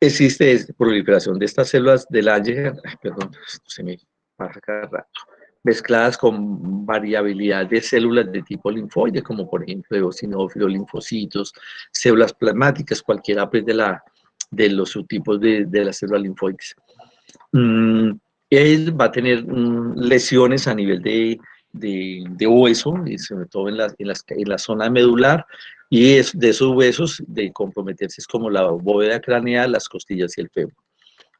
existe proliferación de estas células de Langerhans, perdón, esto se me pasa cada rato, mezcladas con variabilidad de células de tipo linfoide, como por ejemplo eosinófilos, linfocitos, células plasmáticas, cualquiera pues, de los subtipos de las células linfoides. Él va a tener lesiones a nivel de hueso, y sobre todo en la zona medular, y de esos huesos de comprometerse es como la bóveda craneal, las costillas y el fémur.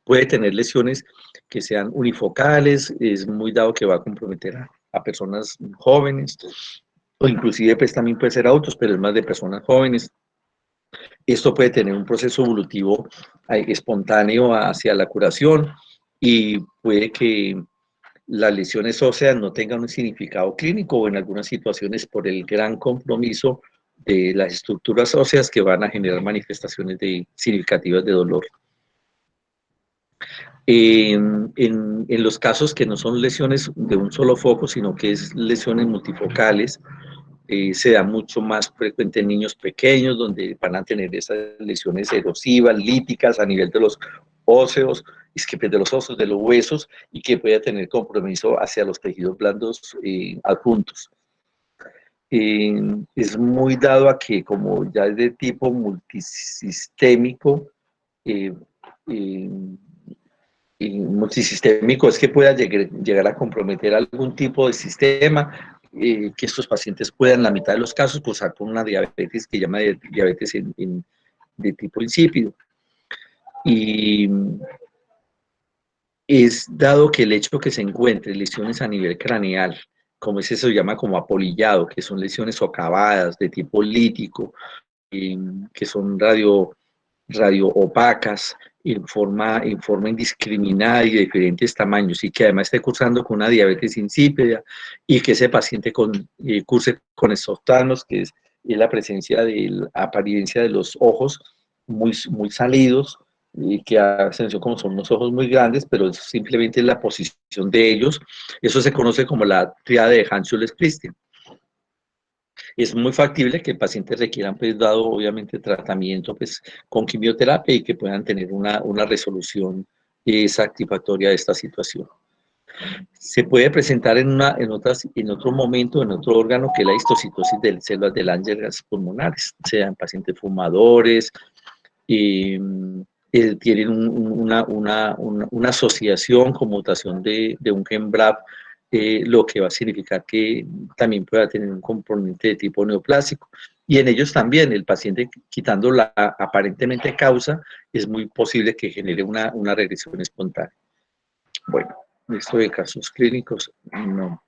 Puede tener lesiones que sean unifocales, es muy dado que va a comprometer a personas jóvenes, o inclusive pues también puede ser adultos, pero es más de personas jóvenes. Esto puede tener un proceso evolutivo espontáneo hacia la curación, y puede que las lesiones óseas no tengan un significado clínico, o en algunas situaciones por el gran compromiso de las estructuras óseas que van a generar manifestaciones significativas de dolor. En los casos que no son lesiones de un solo foco, sino que es lesiones multifocales, se da mucho más frecuente en niños pequeños, donde van a tener esas lesiones erosivas, líticas a nivel de los óseos, de los óseos, de los huesos, y que puede tener compromiso hacia los tejidos blandos adjuntos. Es muy dado a que, como ya es de tipo multisistémico, multisistémico es que pueda llegar a comprometer algún tipo de sistema, que estos pacientes puedan, en la mitad de los casos, cursar con una diabetes que llama diabetes de tipo insípido. Y es dado que el hecho que se encuentre lesiones a nivel craneal, como eso se llama como apolillado, que son lesiones socavadas de tipo lítico, que son radio opacas, en forma indiscriminada y de diferentes tamaños, y que además esté cursando con una diabetes insípida, y que ese paciente curse con exoftalmos, que es la presencia de la apariencia de los ojos muy salidos, y que hacen como son unos ojos muy grandes, pero simplemente la posición de ellos. Eso se conoce como la tríada de Hanschel-Christian. Es muy factible que pacientes requieran, pues, dado obviamente tratamiento, pues, con quimioterapia, y que puedan tener una resolución satisfactoria de esta situación. Se puede presentar en otro momento, en otro órgano, que es la histocitosis de células de Langerhans pulmonares, sean pacientes fumadores, tienen una asociación con mutación de un gen BRAF, lo que va a significar que también pueda tener un componente de tipo neoplásico. Y en ellos también, el paciente, quitando la aparentemente causa, es muy posible que genere una regresión espontánea. Bueno, esto de casos clínicos, no.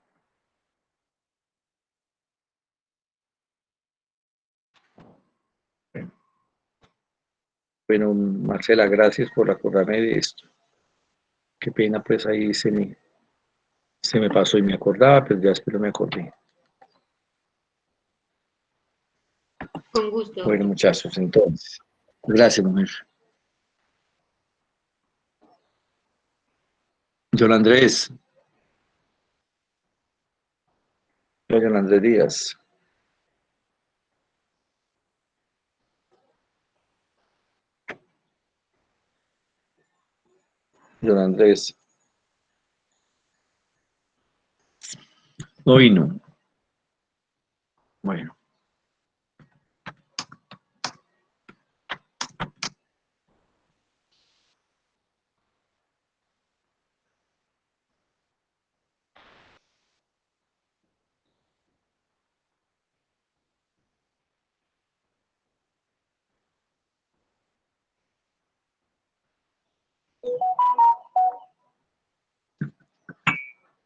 Bueno, Marcela, gracias por acordarme de esto. Qué pena, pues ahí se me pasó y me acordaba, pero ya espero me acordé. Con gusto. Bueno, muchachos, entonces. Gracias, mujer. Don Andrés. Don Andrés Díaz. Don Andrés. No vino. Bueno.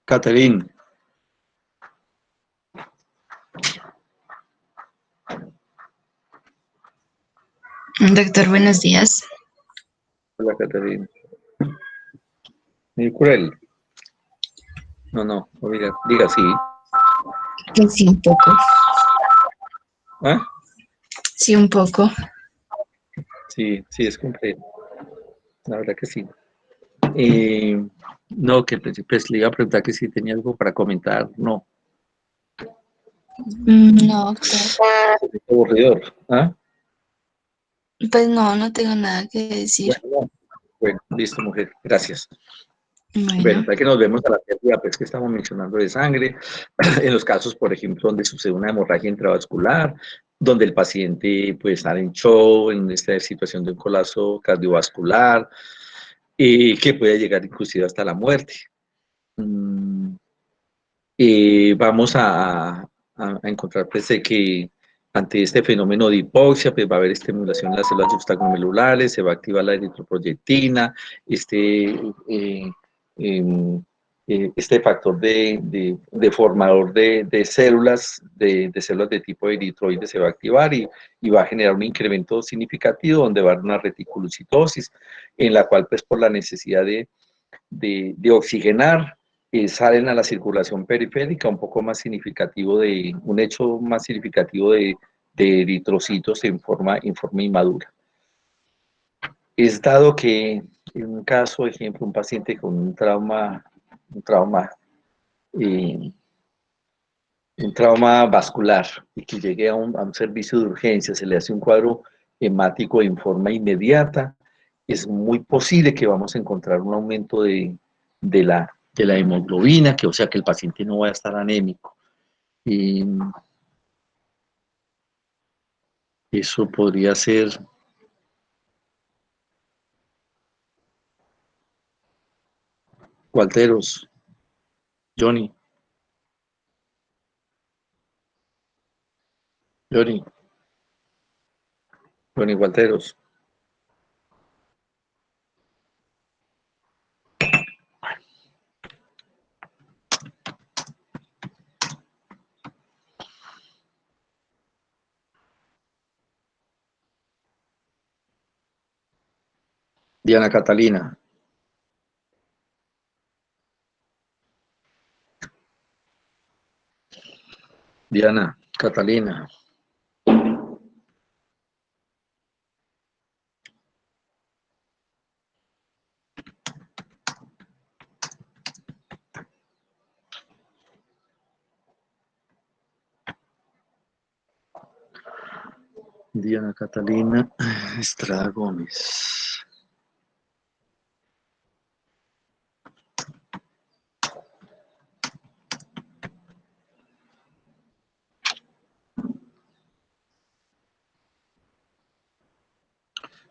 Caterín. Doctor, buenos días. Hola, Caterín. Muy cruel. No, diga sí. Sí, un poco. ¿Ah? Sí, un poco. Sí, es complejo. La verdad que sí. No, que pues le iba a preguntar que si tenía algo para comentar. No. No, doctor. Es aburridor. ¿Ah? Pues no tengo nada que decir. Bueno, listo, mujer. Gracias. Bueno, Para que nos vemos a la pérdida, pues, que estamos mencionando de sangre, en los casos, por ejemplo, donde sucede una hemorragia intravascular, donde el paciente pues está en shock, en esta situación de un colapso cardiovascular, que puede llegar inclusive hasta la muerte. Vamos a encontrar, pues, de que ante este fenómeno de hipoxia, pues va a haber estimulación de las células juxtaglomerares, se va a activar la eritroproyectina, este factor de formador de células, de células de tipo eritroide se va a activar, y va a generar un incremento significativo donde va a haber una reticulocitosis, en la cual, pues, por la necesidad de oxigenar, salen a la circulación periférica un poco más significativo un hecho más significativo de de eritrocitos en forma inmadura. Es dado que en un caso, ejemplo, un paciente con un trauma vascular y que llegue a un servicio de urgencia, se le hace un cuadro hemático en forma inmediata, es muy posible que vamos a encontrar un aumento de la hemoglobina, o sea que el paciente no va a estar anémico. Y eso podría ser... Walteros, Johnny, Walteros. Diana Catalina. Diana Catalina. Diana Catalina Estrada Gómez.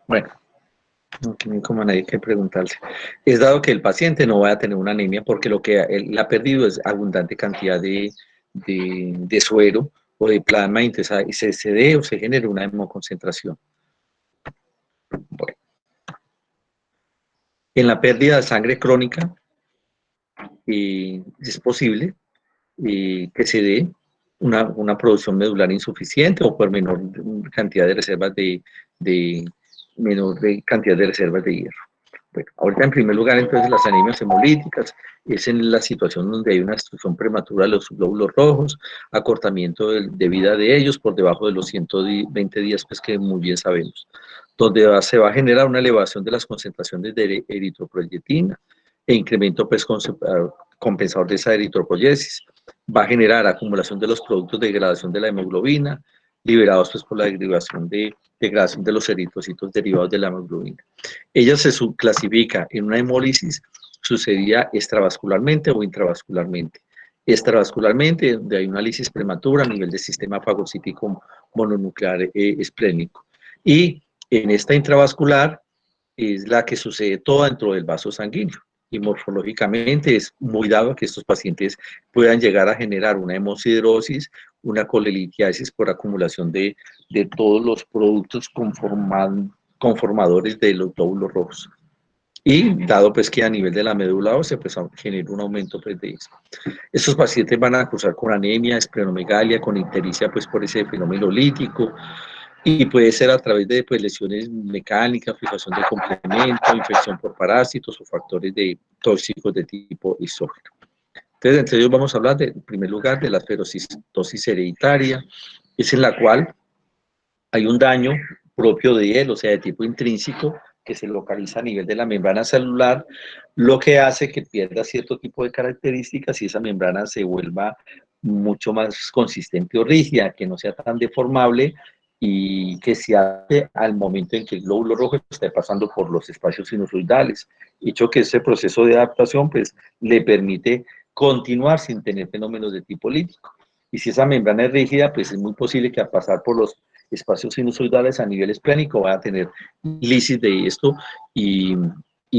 Bueno, no tiene como nadie que preguntarse. Es dado que el paciente no va a tener una anemia porque lo que él ha perdido es abundante cantidad de suero o de plasma y se dé o se genera una hemoconcentración. Bueno. En la pérdida de sangre crónica es posible que se dé una producción medular insuficiente o por menor cantidad de reservas de hierro. Bueno, ahorita en primer lugar entonces las anemias hemolíticas es en la situación donde hay una destrucción prematura de los glóbulos rojos, acortamiento de vida de ellos por debajo de los 120 días, pues que muy bien sabemos, donde se va a generar una elevación de las concentraciones de eritropoyetina e incremento pues compensador de esa eritropoyesis, va a generar acumulación de los productos de degradación de la hemoglobina, liberados pues por la degradación de los eritrocitos derivados de la hemoglobina. Ella se subclasifica en una hemólisis, sucedía extravascularmente o intravascularmente. Extravascularmente, donde hay una lisis prematura a nivel del sistema fagocítico mononuclear esplénico. Y en esta intravascular es la que sucede toda dentro del vaso sanguíneo. Y morfológicamente es muy dado que estos pacientes puedan llegar a generar una hemosiderosis, una colelitiasis por acumulación de todos los productos conformadores de los glóbulos rojos. Y dado pues que a nivel de la médula ósea pues genera un aumento pues, de eso. Estos pacientes van a cursar con anemia, esplenomegalia, con ictericia pues por ese fenómeno lítico, y puede ser a través de pues, lesiones mecánicas, fijación de complemento, infección por parásitos o factores tóxicos de tipo exógeno. Entonces, entre ellos vamos a hablar, en primer lugar, de la esferocitosis hereditaria, es en la cual hay un daño propio de él, o sea, de tipo intrínseco, que se localiza a nivel de la membrana celular, lo que hace que pierda cierto tipo de características y esa membrana se vuelva mucho más consistente o rígida, que no sea tan deformable y que se hace al momento en que el glóbulo rojo esté pasando por los espacios sinusoidales. Hecho que ese proceso de adaptación pues, le permite continuar sin tener fenómenos de tipo lítico. Y si esa membrana es rígida, pues es muy posible que al pasar por los espacios sinusoidales a nivel esplénico va a tener lisis de esto y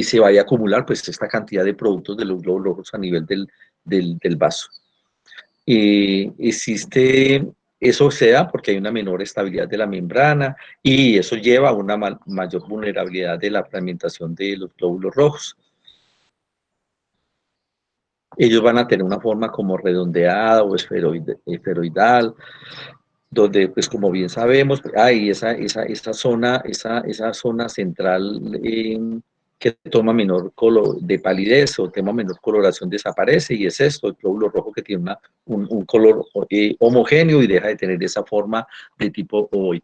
se vaya a acumular pues esta cantidad de productos de los glóbulos rojos a nivel del vaso. Eso se da porque hay una menor estabilidad de la membrana y eso lleva a una mayor vulnerabilidad de la fragmentación de los glóbulos rojos. Ellos van a tener una forma como redondeada o esferoidal, donde, pues como bien sabemos, hay esa zona central que toma menor color de palidez o toma menor coloración desaparece, y es esto, el glóbulo rojo que tiene un color homogéneo y deja de tener esa forma de tipo ovoide.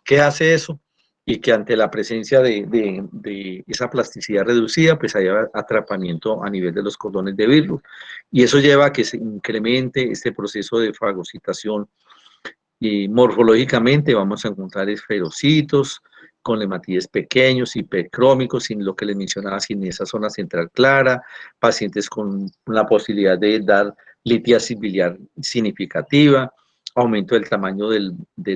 ¿Qué hace eso? Y que ante la presencia de esa plasticidad reducida, pues haya atrapamiento a nivel de los cordones de Birdwood. Y eso lleva a que se incremente este proceso de fagocitación. Y morfológicamente vamos a encontrar esferocitos con lematíes pequeños, hipercrómicos, sin lo que les mencionaba, sin esa zona central clara, pacientes con la posibilidad de dar litiasis biliar significativa, aumento del tamaño del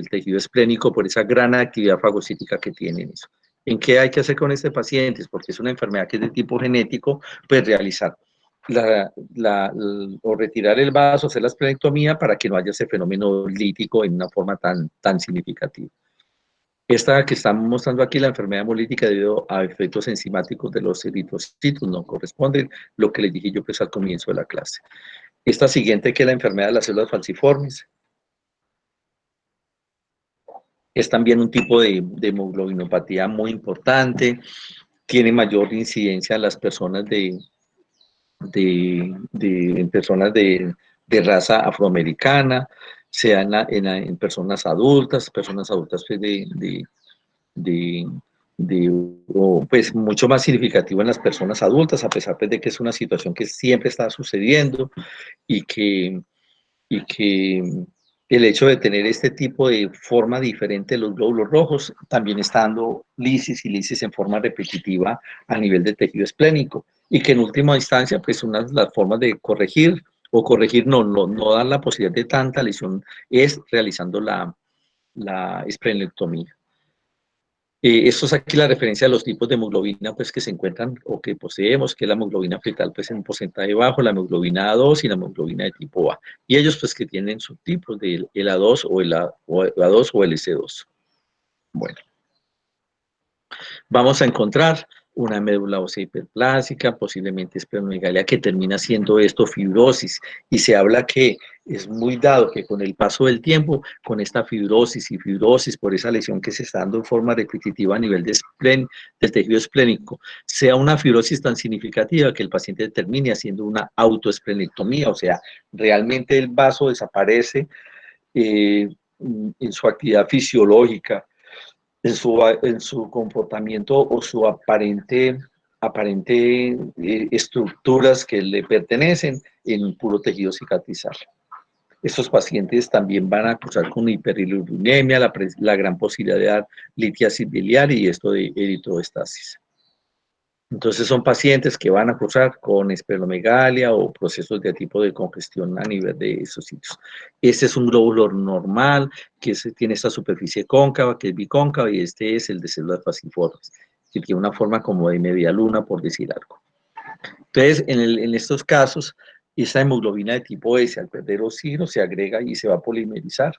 tejido esplénico por esa gran actividad fagocítica que tienen eso. ¿En qué hay que hacer con este paciente? Porque es una enfermedad que es de tipo genético, pues realizar o retirar el vaso, hacer la esplenectomía para que no haya ese fenómeno lítico en una forma tan significativa. Esta que estamos mostrando aquí, la enfermedad hemolítica debido a efectos enzimáticos de los eritrocitos, no corresponde lo que les dije yo pues al comienzo de la clase. Esta siguiente, que es la enfermedad de las células falciformes, es también un tipo de hemoglobinopatía muy importante, tiene mayor incidencia en las personas en personas de raza afroamericana, sea en personas adultas pues pues mucho más significativo en las personas adultas, a pesar pues, de que es una situación que siempre está sucediendo y que el hecho de tener este tipo de forma diferente de los glóbulos rojos también está dando lisis y lisis en forma repetitiva a nivel del tejido esplénico, y que en última instancia, pues una de las formas de corregir, o corregir no dar la posibilidad de tanta lesión, es realizando la esplenectomía. Esto es aquí la referencia a los tipos de hemoglobina pues, que se encuentran o que poseemos, que es la hemoglobina fetal pues, en un porcentaje bajo, la hemoglobina A2 y la hemoglobina de tipo A. Y ellos pues que tienen subtipos del A2 o el A2 o el S2. Bueno, vamos a encontrar una médula ósea hiperplásica, posiblemente esplenomegalia, que termina siendo esto fibrosis, y se habla que es muy dado que con el paso del tiempo, con esta fibrosis por esa lesión que se está dando en forma repetitiva a nivel del tejido esplénico, sea una fibrosis tan significativa que el paciente termine haciendo una autoesplenectomía, o sea, realmente el vaso desaparece en su actividad fisiológica, en su comportamiento o su aparente estructuras que le pertenecen en puro tejido cicatrizal. Estos pacientes también van a cursar con hiperbilirubinemia, la gran posibilidad de dar litiasis biliar y esto de eritroestasis. Entonces son pacientes que van a cursar con esplenomegalia o procesos de tipo de congestión a nivel de esos sitios. Este es un glóbulo normal que tiene esta superficie cóncava, que es bicóncava, y este es el de células falciformes, que tiene una forma como de media luna, por decir algo. Entonces, en estos casos, esa hemoglobina de tipo S, al perder oxígeno, se agrega y se va a polimerizar,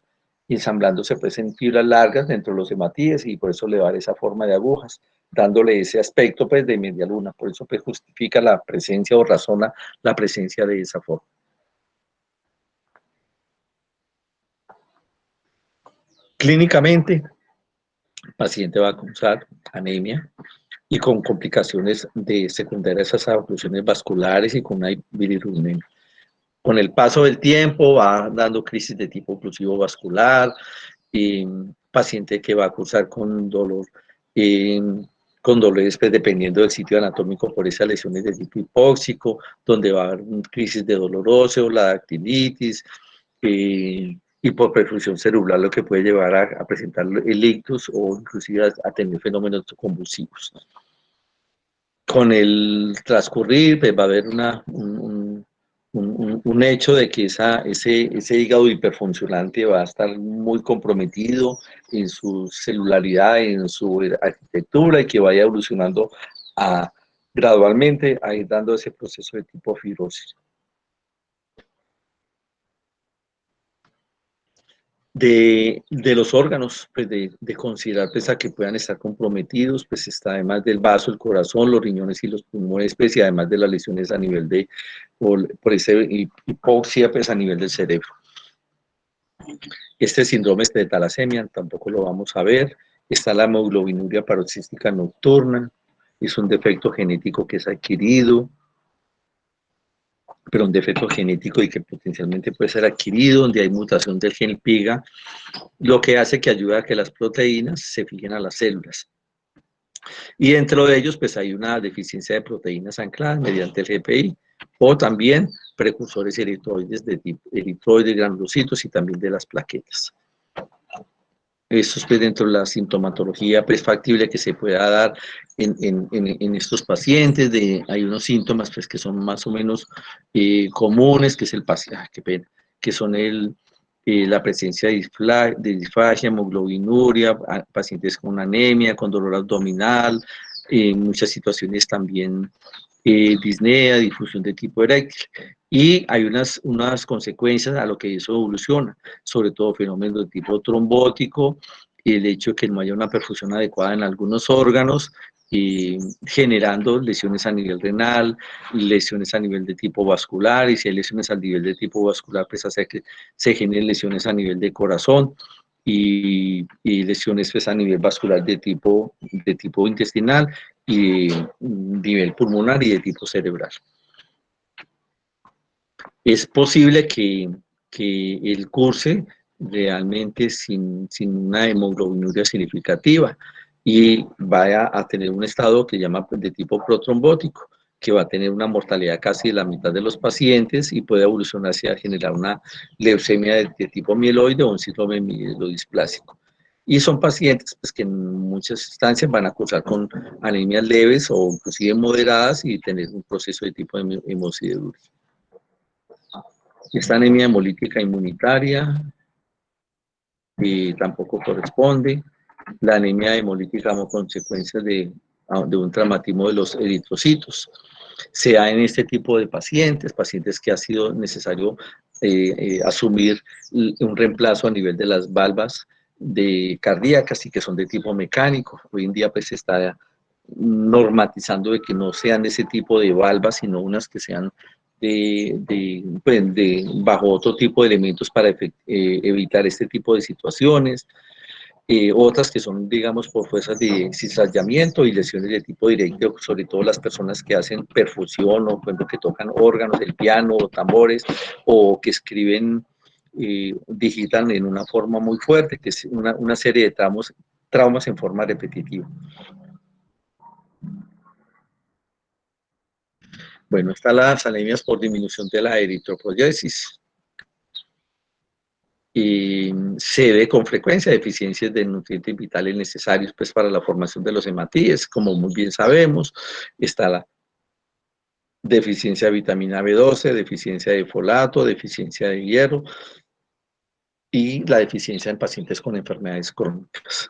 ensamblándose pues en fibras largas dentro de los hematíes, y por eso le va a dar esa forma de agujas, dándole ese aspecto pues de media luna. Por eso pues justifica la presencia o razona la presencia de esa forma. Clínicamente, el paciente va a causar anemia y con complicaciones secundarias a esas oclusiones vasculares y con una bilirrubinemia. Con el paso del tiempo va dando crisis de tipo oclusivo vascular, paciente que va a cursar con dolor, con dolores pues, dependiendo del sitio anatómico por esas lesiones de tipo hipóxico, donde va a haber crisis de dolor óseo, la dactilitis, y por perfusión cerebral, lo que puede llevar a presentar el ictus o inclusive a tener fenómenos convulsivos. Con el transcurrir pues, va a haber un hecho de que ese hígado hiperfuncionante va a estar muy comprometido en su celularidad, en su arquitectura, y que vaya evolucionando gradualmente a ir dando ese proceso de tipo fibrosis. De los órganos, pues de considerar pues, a que puedan estar comprometidos, pues está además del vaso, el corazón, los riñones y los pulmones, pues, y además de las lesiones a nivel por esa hipoxia, pues a nivel del cerebro. Este síndrome de talasemia tampoco lo vamos a ver. Está la hemoglobinuria paroxística nocturna, es un defecto genético que es adquirido, pero un defecto genético y que potencialmente puede ser adquirido, donde hay mutación del gen PIGA, lo que hace que ayuda a que las proteínas se fijen a las células. Y dentro de ellos, pues hay una deficiencia de proteínas ancladas mediante el GPI, o también precursores eritroides de tipo eritroides, granulocitos y también de las plaquetas. Esto es pues, dentro de la sintomatología pues, factible que se pueda dar en estos pacientes. Hay unos síntomas pues, que son más o menos comunes, que es el paciente, qué pena, que son la presencia de disfagia, hemoglobinuria, pacientes con anemia, con dolor abdominal, en muchas situaciones también disnea, difusión de tipo eréctil. Y hay unas consecuencias a lo que eso evoluciona, sobre todo fenómenos de tipo trombótico, y el hecho de que no haya una perfusión adecuada en algunos órganos, generando lesiones a nivel renal, lesiones a nivel de tipo vascular, y si hay lesiones a nivel de tipo vascular, pues hace que se generen lesiones a nivel de corazón, y lesiones pues, a nivel vascular de tipo intestinal, y nivel pulmonar y de tipo cerebral. Es posible que él curse realmente sin una hemoglobinuria significativa y vaya a tener un estado que llama de tipo protrombótico, que va a tener una mortalidad casi de la mitad de los pacientes y puede evolucionar hacia generar una leucemia de tipo mieloide o un síndrome mielodisplásico. Y son pacientes pues, que en muchas instancias van a cursar con anemias leves o inclusive moderadas y tener un proceso de tipo de hemosideruria. Esta anemia hemolítica inmunitaria tampoco corresponde. La anemia hemolítica como consecuencia de un traumatismo de los eritrocitos. Se da en este tipo de pacientes que ha sido necesario asumir un reemplazo a nivel de las valvas cardíacas y que son de tipo mecánico. Hoy en día pues se está normatizando de que no sean de ese tipo de valvas, sino unas que sean bajo otro tipo de elementos para evitar este tipo de situaciones. Otras que son, digamos, por fuerzas de cizallamiento y lesiones de tipo directo, sobre todo las personas que hacen perfusión o cuando que tocan órganos, el piano o tambores, o que escriben, digitan en una forma muy fuerte, que es una serie de traumas en forma repetitiva. Bueno, están las anemias por disminución de la eritropoyesis. Y se ve con frecuencia deficiencias de nutrientes vitales necesarios pues, para la formación de los hematíes, como muy bien sabemos. Está la deficiencia de vitamina B12, deficiencia de folato, deficiencia de hierro y la deficiencia en pacientes con enfermedades crónicas.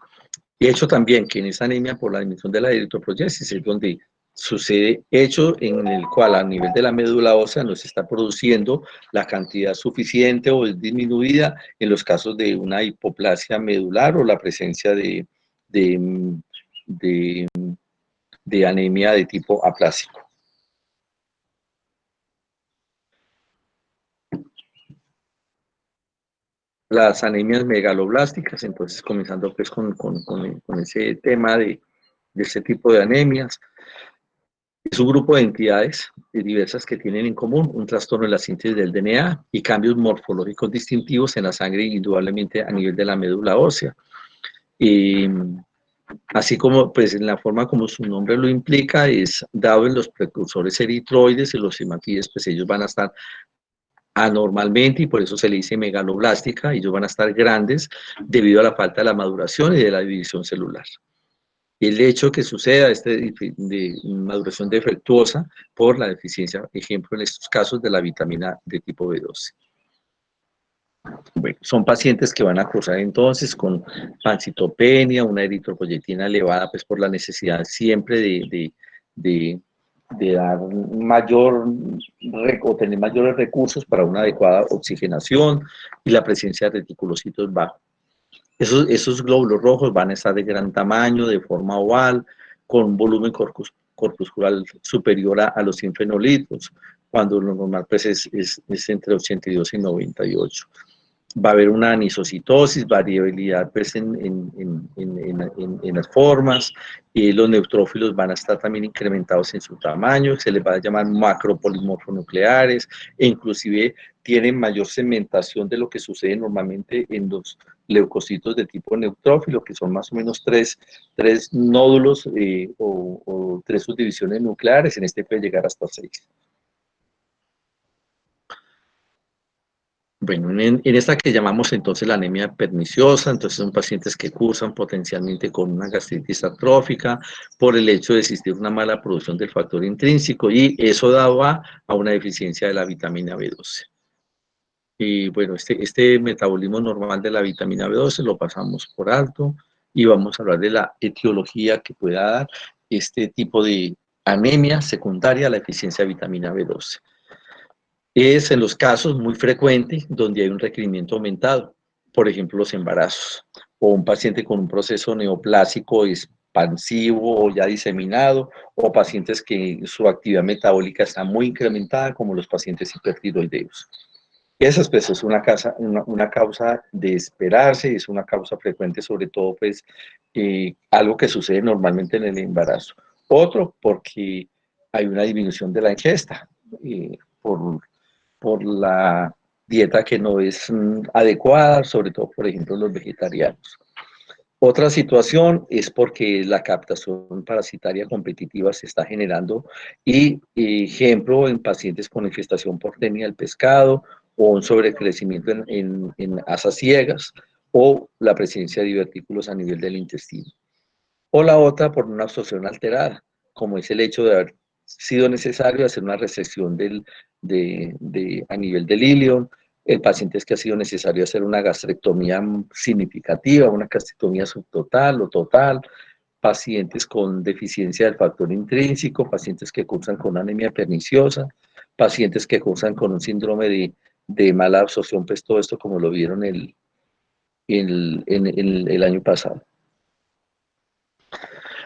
Y hecho también que en esa anemia por la disminución de la eritropoyesis es donde sucede hecho en el cual a nivel de la médula ósea no se está produciendo la cantidad suficiente o es disminuida en los casos de una hipoplasia medular o la presencia de anemia de tipo aplásico. Las anemias megaloblásticas, entonces comenzando pues con ese tema de ese tipo de anemias. Es un grupo de entidades diversas que tienen en común un trastorno en la síntesis del DNA y cambios morfológicos distintivos en la sangre, indudablemente a nivel de la médula ósea. Así como pues, en la forma como su nombre lo implica, es dado en los precursores eritroides y los hematíes, pues ellos van a estar anormalmente y por eso se le dice megaloblástica, ellos van a estar grandes debido a la falta de la maduración y de la división celular. El hecho que suceda de maduración defectuosa por la deficiencia, ejemplo en estos casos de la vitamina de tipo B12. Bueno, son pacientes que van a cursar entonces con pancitopenia, una eritropoyetina elevada, pues por la necesidad siempre de dar o tener mayores recursos para una adecuada oxigenación y la presencia de reticulocitos bajos. Esos glóbulos rojos van a estar de gran tamaño, de forma oval, con un volumen corpuscular superior a los 100 fenolitros, cuando lo normal pues, es entre 82 y 98. Va a haber una anisocitosis, variabilidad pues, en las formas, los neutrófilos van a estar también incrementados en su tamaño, se les va a llamar macropolimorfonucleares, e inclusive tienen mayor segmentación de lo que sucede normalmente en los leucocitos de tipo neutrófilo, que son más o menos tres nódulos o 3 subdivisiones nucleares, en este puede llegar hasta 6. Bueno, en esta que llamamos entonces la anemia perniciosa, entonces son pacientes que cursan potencialmente con una gastritis atrófica por el hecho de existir una mala producción del factor intrínseco y eso daba a una deficiencia de la vitamina B12. Y bueno, este metabolismo normal de la vitamina B12 lo pasamos por alto y vamos a hablar de la etiología que pueda dar este tipo de anemia secundaria a la deficiencia de vitamina B12. Es en los casos muy frecuentes donde hay un requerimiento aumentado, por ejemplo, los embarazos, o un paciente con un proceso neoplásico expansivo o ya diseminado, o pacientes que su actividad metabólica está muy incrementada, como los pacientes hipertiroideos. Esa pues, es una causa de esperarse, es una causa frecuente, sobre todo, pues, algo que sucede normalmente en el embarazo. Otro, porque hay una disminución de la ingesta, por la dieta que no es adecuada, sobre todo, por ejemplo, los vegetarianos. Otra situación es porque la captación parasitaria competitiva se está generando y, ejemplo, en pacientes con infestación por tenia del pescado o un sobrecrecimiento en asas ciegas o la presencia de divertículos a nivel del intestino. O la otra por una absorción alterada, como es el hecho de haber sido necesario hacer una resección a nivel del ilion. El paciente es que ha sido necesario hacer una gastrectomía significativa, una gastrectomía subtotal o total, pacientes con deficiencia del factor intrínseco, pacientes que cursan con anemia perniciosa, pacientes que cursan con un síndrome de mala absorción, pues todo esto como lo vieron el año pasado.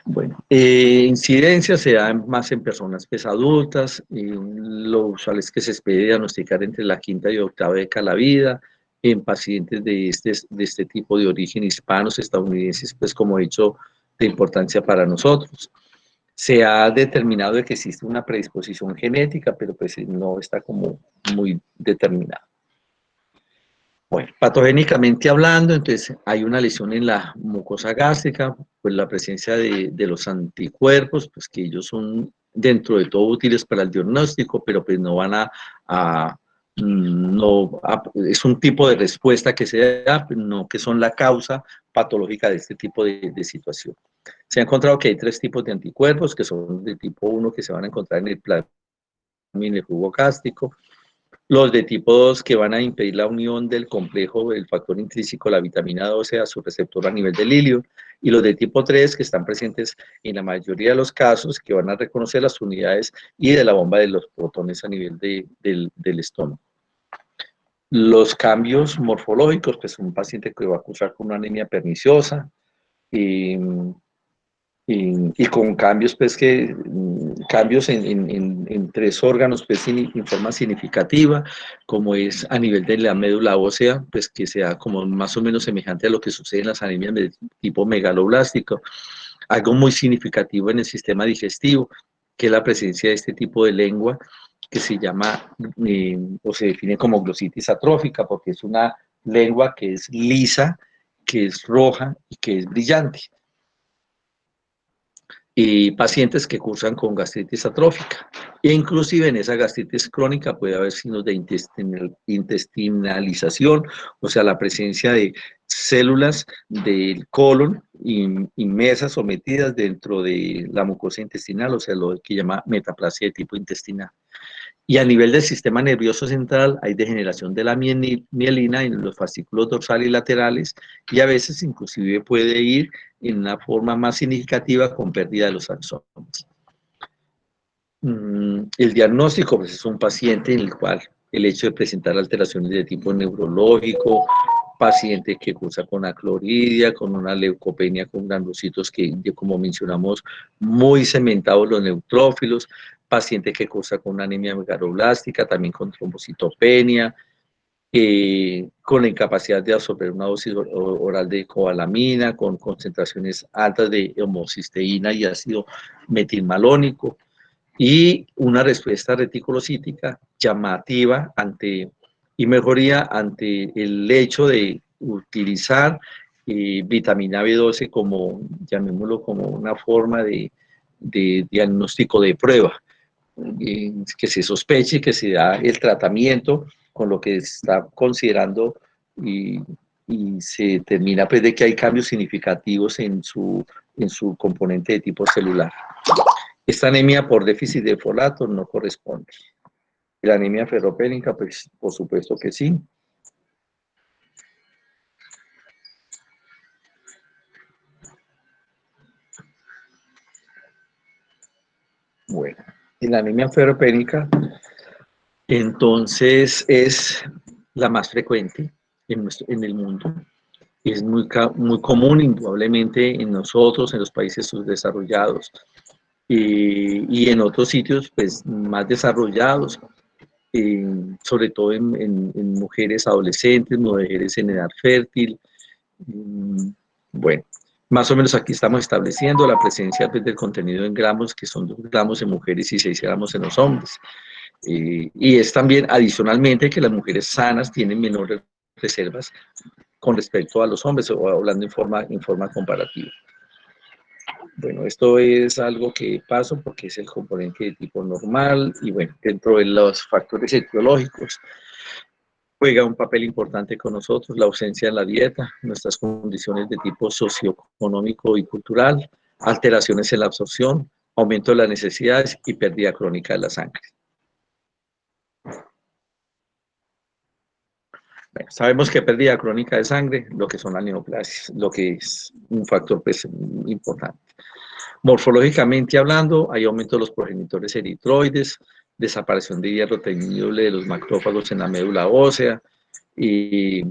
Bueno, incidencia se da más en personas pues, adultas, lo usual es que se espera diagnosticar entre la 5ª y 8ª década de la vida, en pacientes de este tipo de origen hispanos, estadounidenses, pues como he dicho, de importancia para nosotros. Se ha determinado de que existe una predisposición genética, pero pues no está como muy determinada. Bueno, patogénicamente hablando, entonces hay una lesión en la mucosa gástrica, pues la presencia de los anticuerpos, pues que ellos son dentro de todo útiles para el diagnóstico, pero pues no van es un tipo de respuesta que se da, no que son la causa patológica de este tipo de situación. Se ha encontrado que hay 3 tipos de anticuerpos, que son de tipo 1, que se van a encontrar en el plasma y en el jugo gástrico. Los de tipo 2 que van a impedir la unión del complejo, el factor intrínseco, la vitamina 12 a su receptor a nivel del ilion, y los de tipo 3 que están presentes en la mayoría de los casos, que van a reconocer las unidades y de la bomba de los protones a nivel del estómago. Los cambios morfológicos, pues un paciente que va a cursar con una anemia perniciosa, y con cambios, pues cambios en 3 órganos, pues en forma significativa, como es a nivel de la médula ósea, pues que sea como más o menos semejante a lo que sucede en las anemias de tipo megaloblástico. Algo muy significativo en el sistema digestivo, que es la presencia de este tipo de lengua, que se llama, o se define como glositis atrófica, porque es una lengua que es lisa, que es roja y que es brillante. Y pacientes que cursan con gastritis atrófica. E inclusive en esa gastritis crónica puede haber signos de intestinalización, o sea, la presencia de células del colon inmersas o metidas dentro de la mucosa intestinal, o sea, lo que llama metaplasia de tipo intestinal. Y a nivel del sistema nervioso central hay degeneración de la mielina en los fascículos dorsales y laterales, y a veces inclusive puede ir en una forma más significativa con pérdida de los axones. El diagnóstico pues, es un paciente en el cual el hecho de presentar alteraciones de tipo neurológico, paciente que cursa con acloridia, con una leucopenia con granulocitos que, como mencionamos, muy cementados los neutrófilos, paciente que cursa con una anemia megaloblástica, también con trombocitopenia, con la incapacidad de absorber una dosis oral de cobalamina, con concentraciones altas de homocisteína y ácido metilmalónico, y una respuesta reticulocítica llamativa y mejoría ante el hecho de utilizar vitamina B12 como, llamémoslo, como una forma de diagnóstico de prueba, que se sospeche que se da el tratamiento con lo que se está considerando y se determina pues, de que hay cambios significativos en su componente de tipo celular. Esta anemia por déficit de folato no corresponde. La anemia ferropénica, pues por supuesto que sí. Bueno, y la anemia ferropénica, entonces, es la más frecuente en el mundo. Es muy común, indudablemente, en nosotros, en los países subdesarrollados y en otros sitios pues, más desarrollados, sobre todo en mujeres adolescentes, mujeres en edad fértil. Bueno, más o menos aquí estamos estableciendo la presencia pues, del contenido en gramos, que son 2 gramos en mujeres y 6 gramos en los hombres. Y es también adicionalmente que las mujeres sanas tienen menores reservas con respecto a los hombres, o hablando en forma comparativa. Bueno, esto es algo que pasa porque es el componente de tipo normal y bueno, dentro de los factores etiológicos juega un papel importante con nosotros la ausencia en la dieta, nuestras condiciones de tipo socioeconómico y cultural, alteraciones en la absorción, aumento de las necesidades y pérdida crónica de la sangre. Bueno, sabemos que pérdida crónica de sangre, lo que son las neoplasias, lo que es un factor pues, importante. Morfológicamente hablando, hay aumento de los progenitores eritroides, desaparición de hierro temible de los macrófagos en la médula ósea, y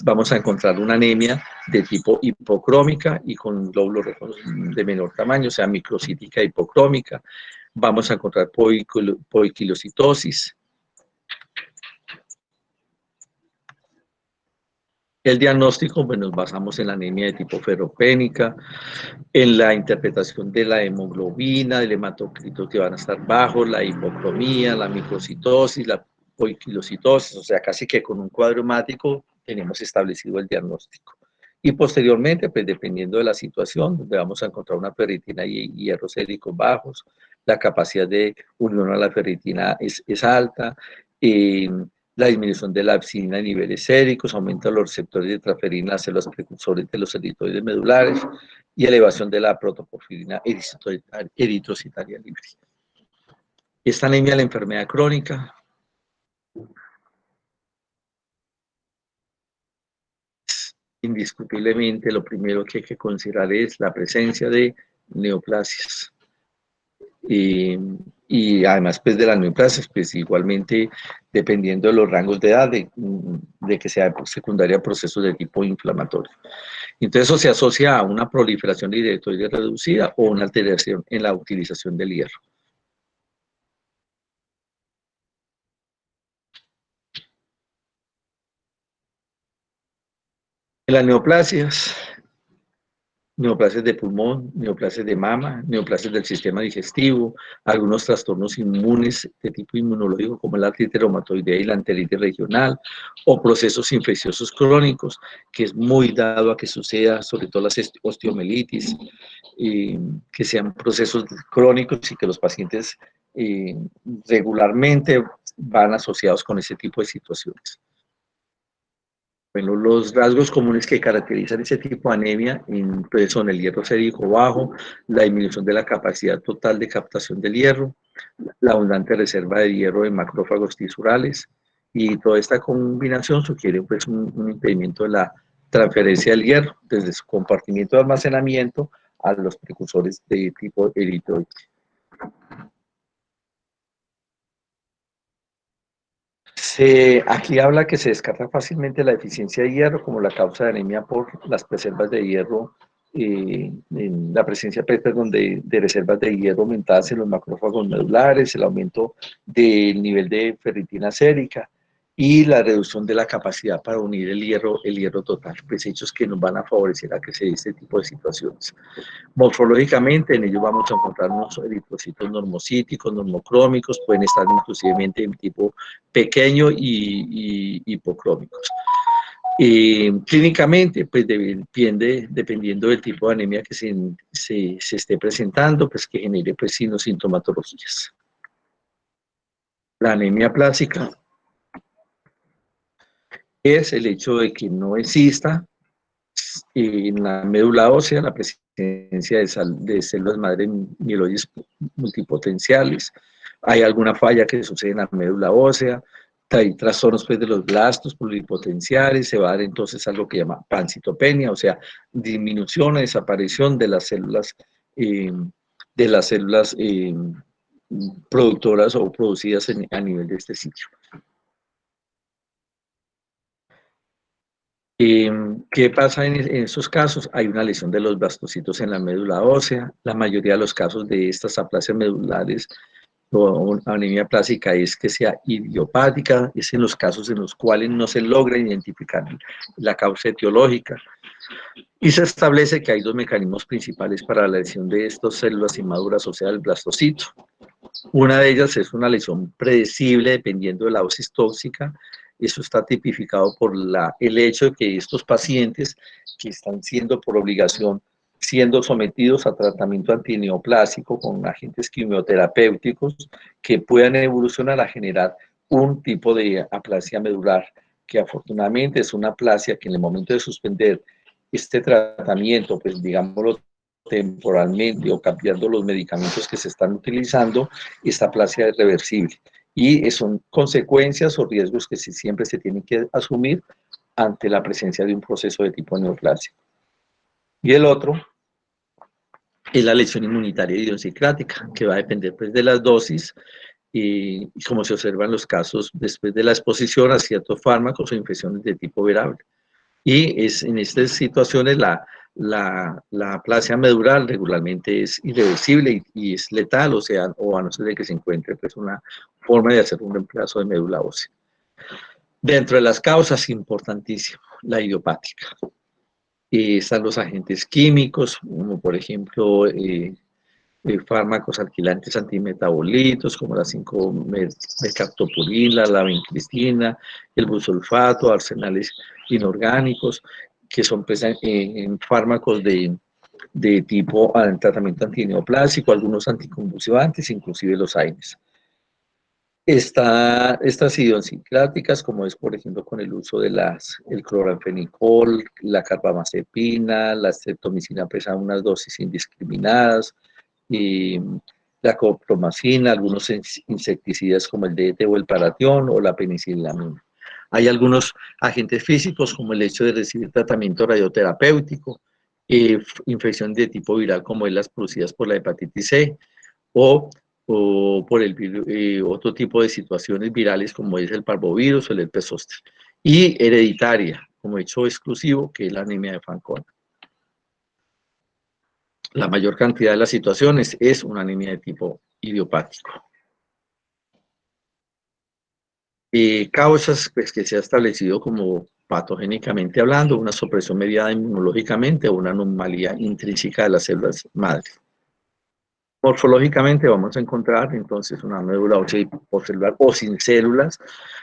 vamos a encontrar una anemia de tipo hipocrómica y con glóbulos rojos de menor tamaño, o sea, microcítica hipocrómica. Vamos a encontrar poiquilocitosis. El diagnóstico, pues nos basamos en la anemia de tipo ferropénica, en la interpretación de la hemoglobina, del hematocrito que van a estar bajos, la hipocromía, la microcitosis, la poiquilocitosis, o sea, casi que con un cuadro hemático tenemos establecido el diagnóstico. Y posteriormente, pues dependiendo de la situación, donde vamos a encontrar una ferritina y hierros séricos bajos, la capacidad de unión a la ferritina es alta, la disminución de la abscina a niveles séricos, aumenta los receptores de transferina, las células precursores de los eritroides medulares y elevación de la protoporfirina eritrocitaria libre. Esta anemia, la enfermedad crónica, indiscutiblemente lo primero que hay que considerar es la presencia de neoplasias. Y además pues de las neoplasias, pues igualmente dependiendo de los rangos de edad, de que sea secundaria a procesos de tipo inflamatorio. Entonces eso se asocia a una proliferación de eritroides reducida o una alteración en la utilización del hierro. En las neoplasias de pulmón, neoplasias de mama, neoplasias del sistema digestivo, algunos trastornos inmunes de tipo inmunológico como la artritis reumatoidea y la enteritis regional, o procesos infecciosos crónicos, que es muy dado a que suceda, sobre todo las osteomielitis, que sean procesos crónicos y que los pacientes regularmente van asociados con ese tipo de situaciones. Bueno, los rasgos comunes que caracterizan ese tipo de anemia pues son el hierro sérico bajo, la disminución de la capacidad total de captación del hierro, la abundante reserva de hierro en macrófagos tisurales, y toda esta combinación sugiere pues, un impedimento de la transferencia del hierro desde su compartimiento de almacenamiento a los precursores de tipo eritroide. Aquí habla que se descarta fácilmente la deficiencia de hierro como la causa de anemia por las reservas de hierro, en la presencia de reservas de hierro aumentadas en los macrófagos medulares, el aumento del nivel de ferritina sérica y la reducción de la capacidad para unir el hierro total, pues hechos que nos van a favorecer a que se dé este tipo de situaciones. Morfológicamente, en ellos vamos a encontrar unos eritrocitos normocíticos, normocrómicos, pueden estar inclusivemente en tipo pequeño y hipocrómicos. Clínicamente, pues depende, dependiendo del tipo de anemia que se esté presentando, pues que genere pues signos, sintomatologías. La anemia plásica es el hecho de que no exista en la médula ósea la presencia de células madre mieloides multipotenciales. Hay alguna falla que sucede en la médula ósea, hay trastornos pues, de los blastos pluripotenciales, se va a dar entonces algo que llama pancitopenia, o sea, disminución o desaparición de las células, productoras o producidas a nivel de este sitio. ¿Qué pasa en estos casos? Hay una lesión de los blastocitos en la médula ósea. La mayoría de los casos de estas aplasias medulares o anemia plástica es que sea idiopática, es en los casos en los cuales no se logra identificar la causa etiológica. Y se establece que hay dos mecanismos principales para la lesión de estas células inmaduras, o sea, el blastocito. Una de ellas es una lesión predecible dependiendo de la dosis tóxica. Eso está tipificado por el hecho de que estos pacientes que están siendo por obligación, siendo sometidos a tratamiento antineoplásico con agentes quimioterapéuticos que puedan evolucionar a generar un tipo de aplasia medular, que afortunadamente es una aplasia que en el momento de suspender este tratamiento, pues digámoslo temporalmente o cambiando los medicamentos que se están utilizando, esta aplasia es reversible. Y son consecuencias o riesgos que siempre se tienen que asumir ante la presencia de un proceso de tipo neoplásico. Y el otro es la lesión inmunitaria idiosincrática, que va a depender pues, de las dosis y como se observan los casos después de la exposición a ciertos fármacos o infecciones de tipo viral. Y en estas situaciones la aplasia medular regularmente es irreversible y es letal, o sea, o a no ser de que se encuentre pues, una forma de hacer un reemplazo de médula ósea. Dentro de las causas, importantísimo, la idiopática. Están los agentes químicos, como por ejemplo fármacos alquilantes antimetabolitos, como la 5-mercaptopurina, la vincristina, el busulfato, arsenales inorgánicos, que son pues, fármacos de tipo tratamiento antineoplásico, algunos anticonvulsivantes, inclusive los AINES. Estas idiosincráticas, como es por ejemplo con el uso de el cloranfenicol, la carbamazepina, la streptomicina pues a unas dosis indiscriminadas, y la copromacina, algunos insecticidas como el DDT o el paratión o la penicilamina. Hay algunos agentes físicos como el hecho de recibir tratamiento radioterapéutico, infecciones de tipo viral como es las producidas por la hepatitis C o por otro tipo de situaciones virales como es el parvovirus o el herpes zóster. Y hereditaria, como hecho exclusivo, que es la anemia de Fanconi. La mayor cantidad de las situaciones es una anemia de tipo idiopático. Causas pues, que se ha establecido como patogénicamente hablando, una supresión mediada inmunológicamente o una anomalía intrínseca de las células madre. Morfológicamente vamos a encontrar entonces una médula ósea hipocelular o sin células,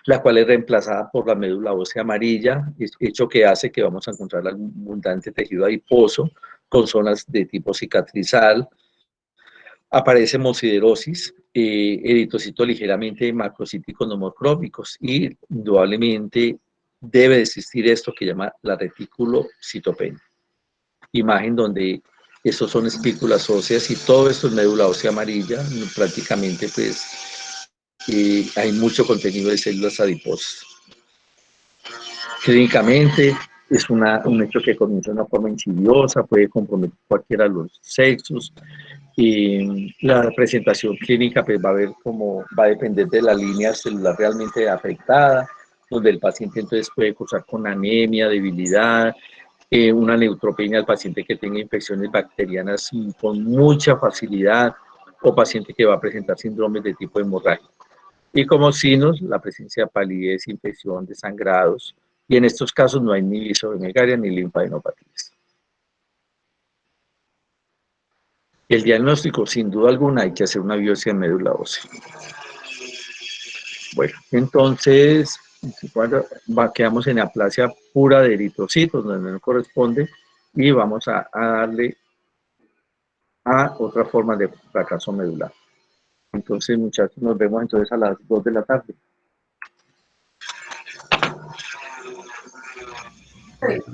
la cual es reemplazada por la médula ósea amarilla, hecho que hace que vamos a encontrar abundante tejido adiposo con zonas de tipo cicatrizal. Aparece hemosiderosis, eritrocitos ligeramente macrocíticos nomocrómicos y indudablemente debe existir esto que llama la reticulocitopenia. Imagen donde estos son espículas óseas y todo esto es médula ósea amarilla, prácticamente pues hay mucho contenido de células adiposas. Clínicamente es un hecho que comienza de una forma insidiosa, puede comprometer cualquiera de los sexos. Y la presentación clínica pues va a depender de la línea celular realmente afectada, donde el paciente entonces puede cursar con anemia, debilidad, una neutropenia al paciente que tenga infecciones bacterianas con mucha facilidad o paciente que va a presentar síndromes de tipo hemorrágico. Y como signos, la presencia de palidez, infección, desangrados, y en estos casos no hay ni viscomegalia ni linfadenopatías. El diagnóstico, sin duda alguna, hay que hacer una biopsia de médula ósea. Bueno, entonces, quedamos en aplasia pura de eritrocitos, donde no corresponde, y vamos a darle a otra forma de fracaso medular. Entonces, muchachos, nos vemos entonces a las 2 de la tarde.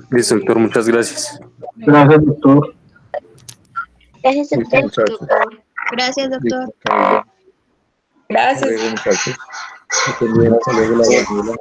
Listo, doctor, muchas gracias. Gracias, doctor. Gracias, Listo, doctor. muchachos. Gracias, doctor. Listo, hasta luego. Gracias. Hasta luego, muchachos. Hasta luego, la Daniela.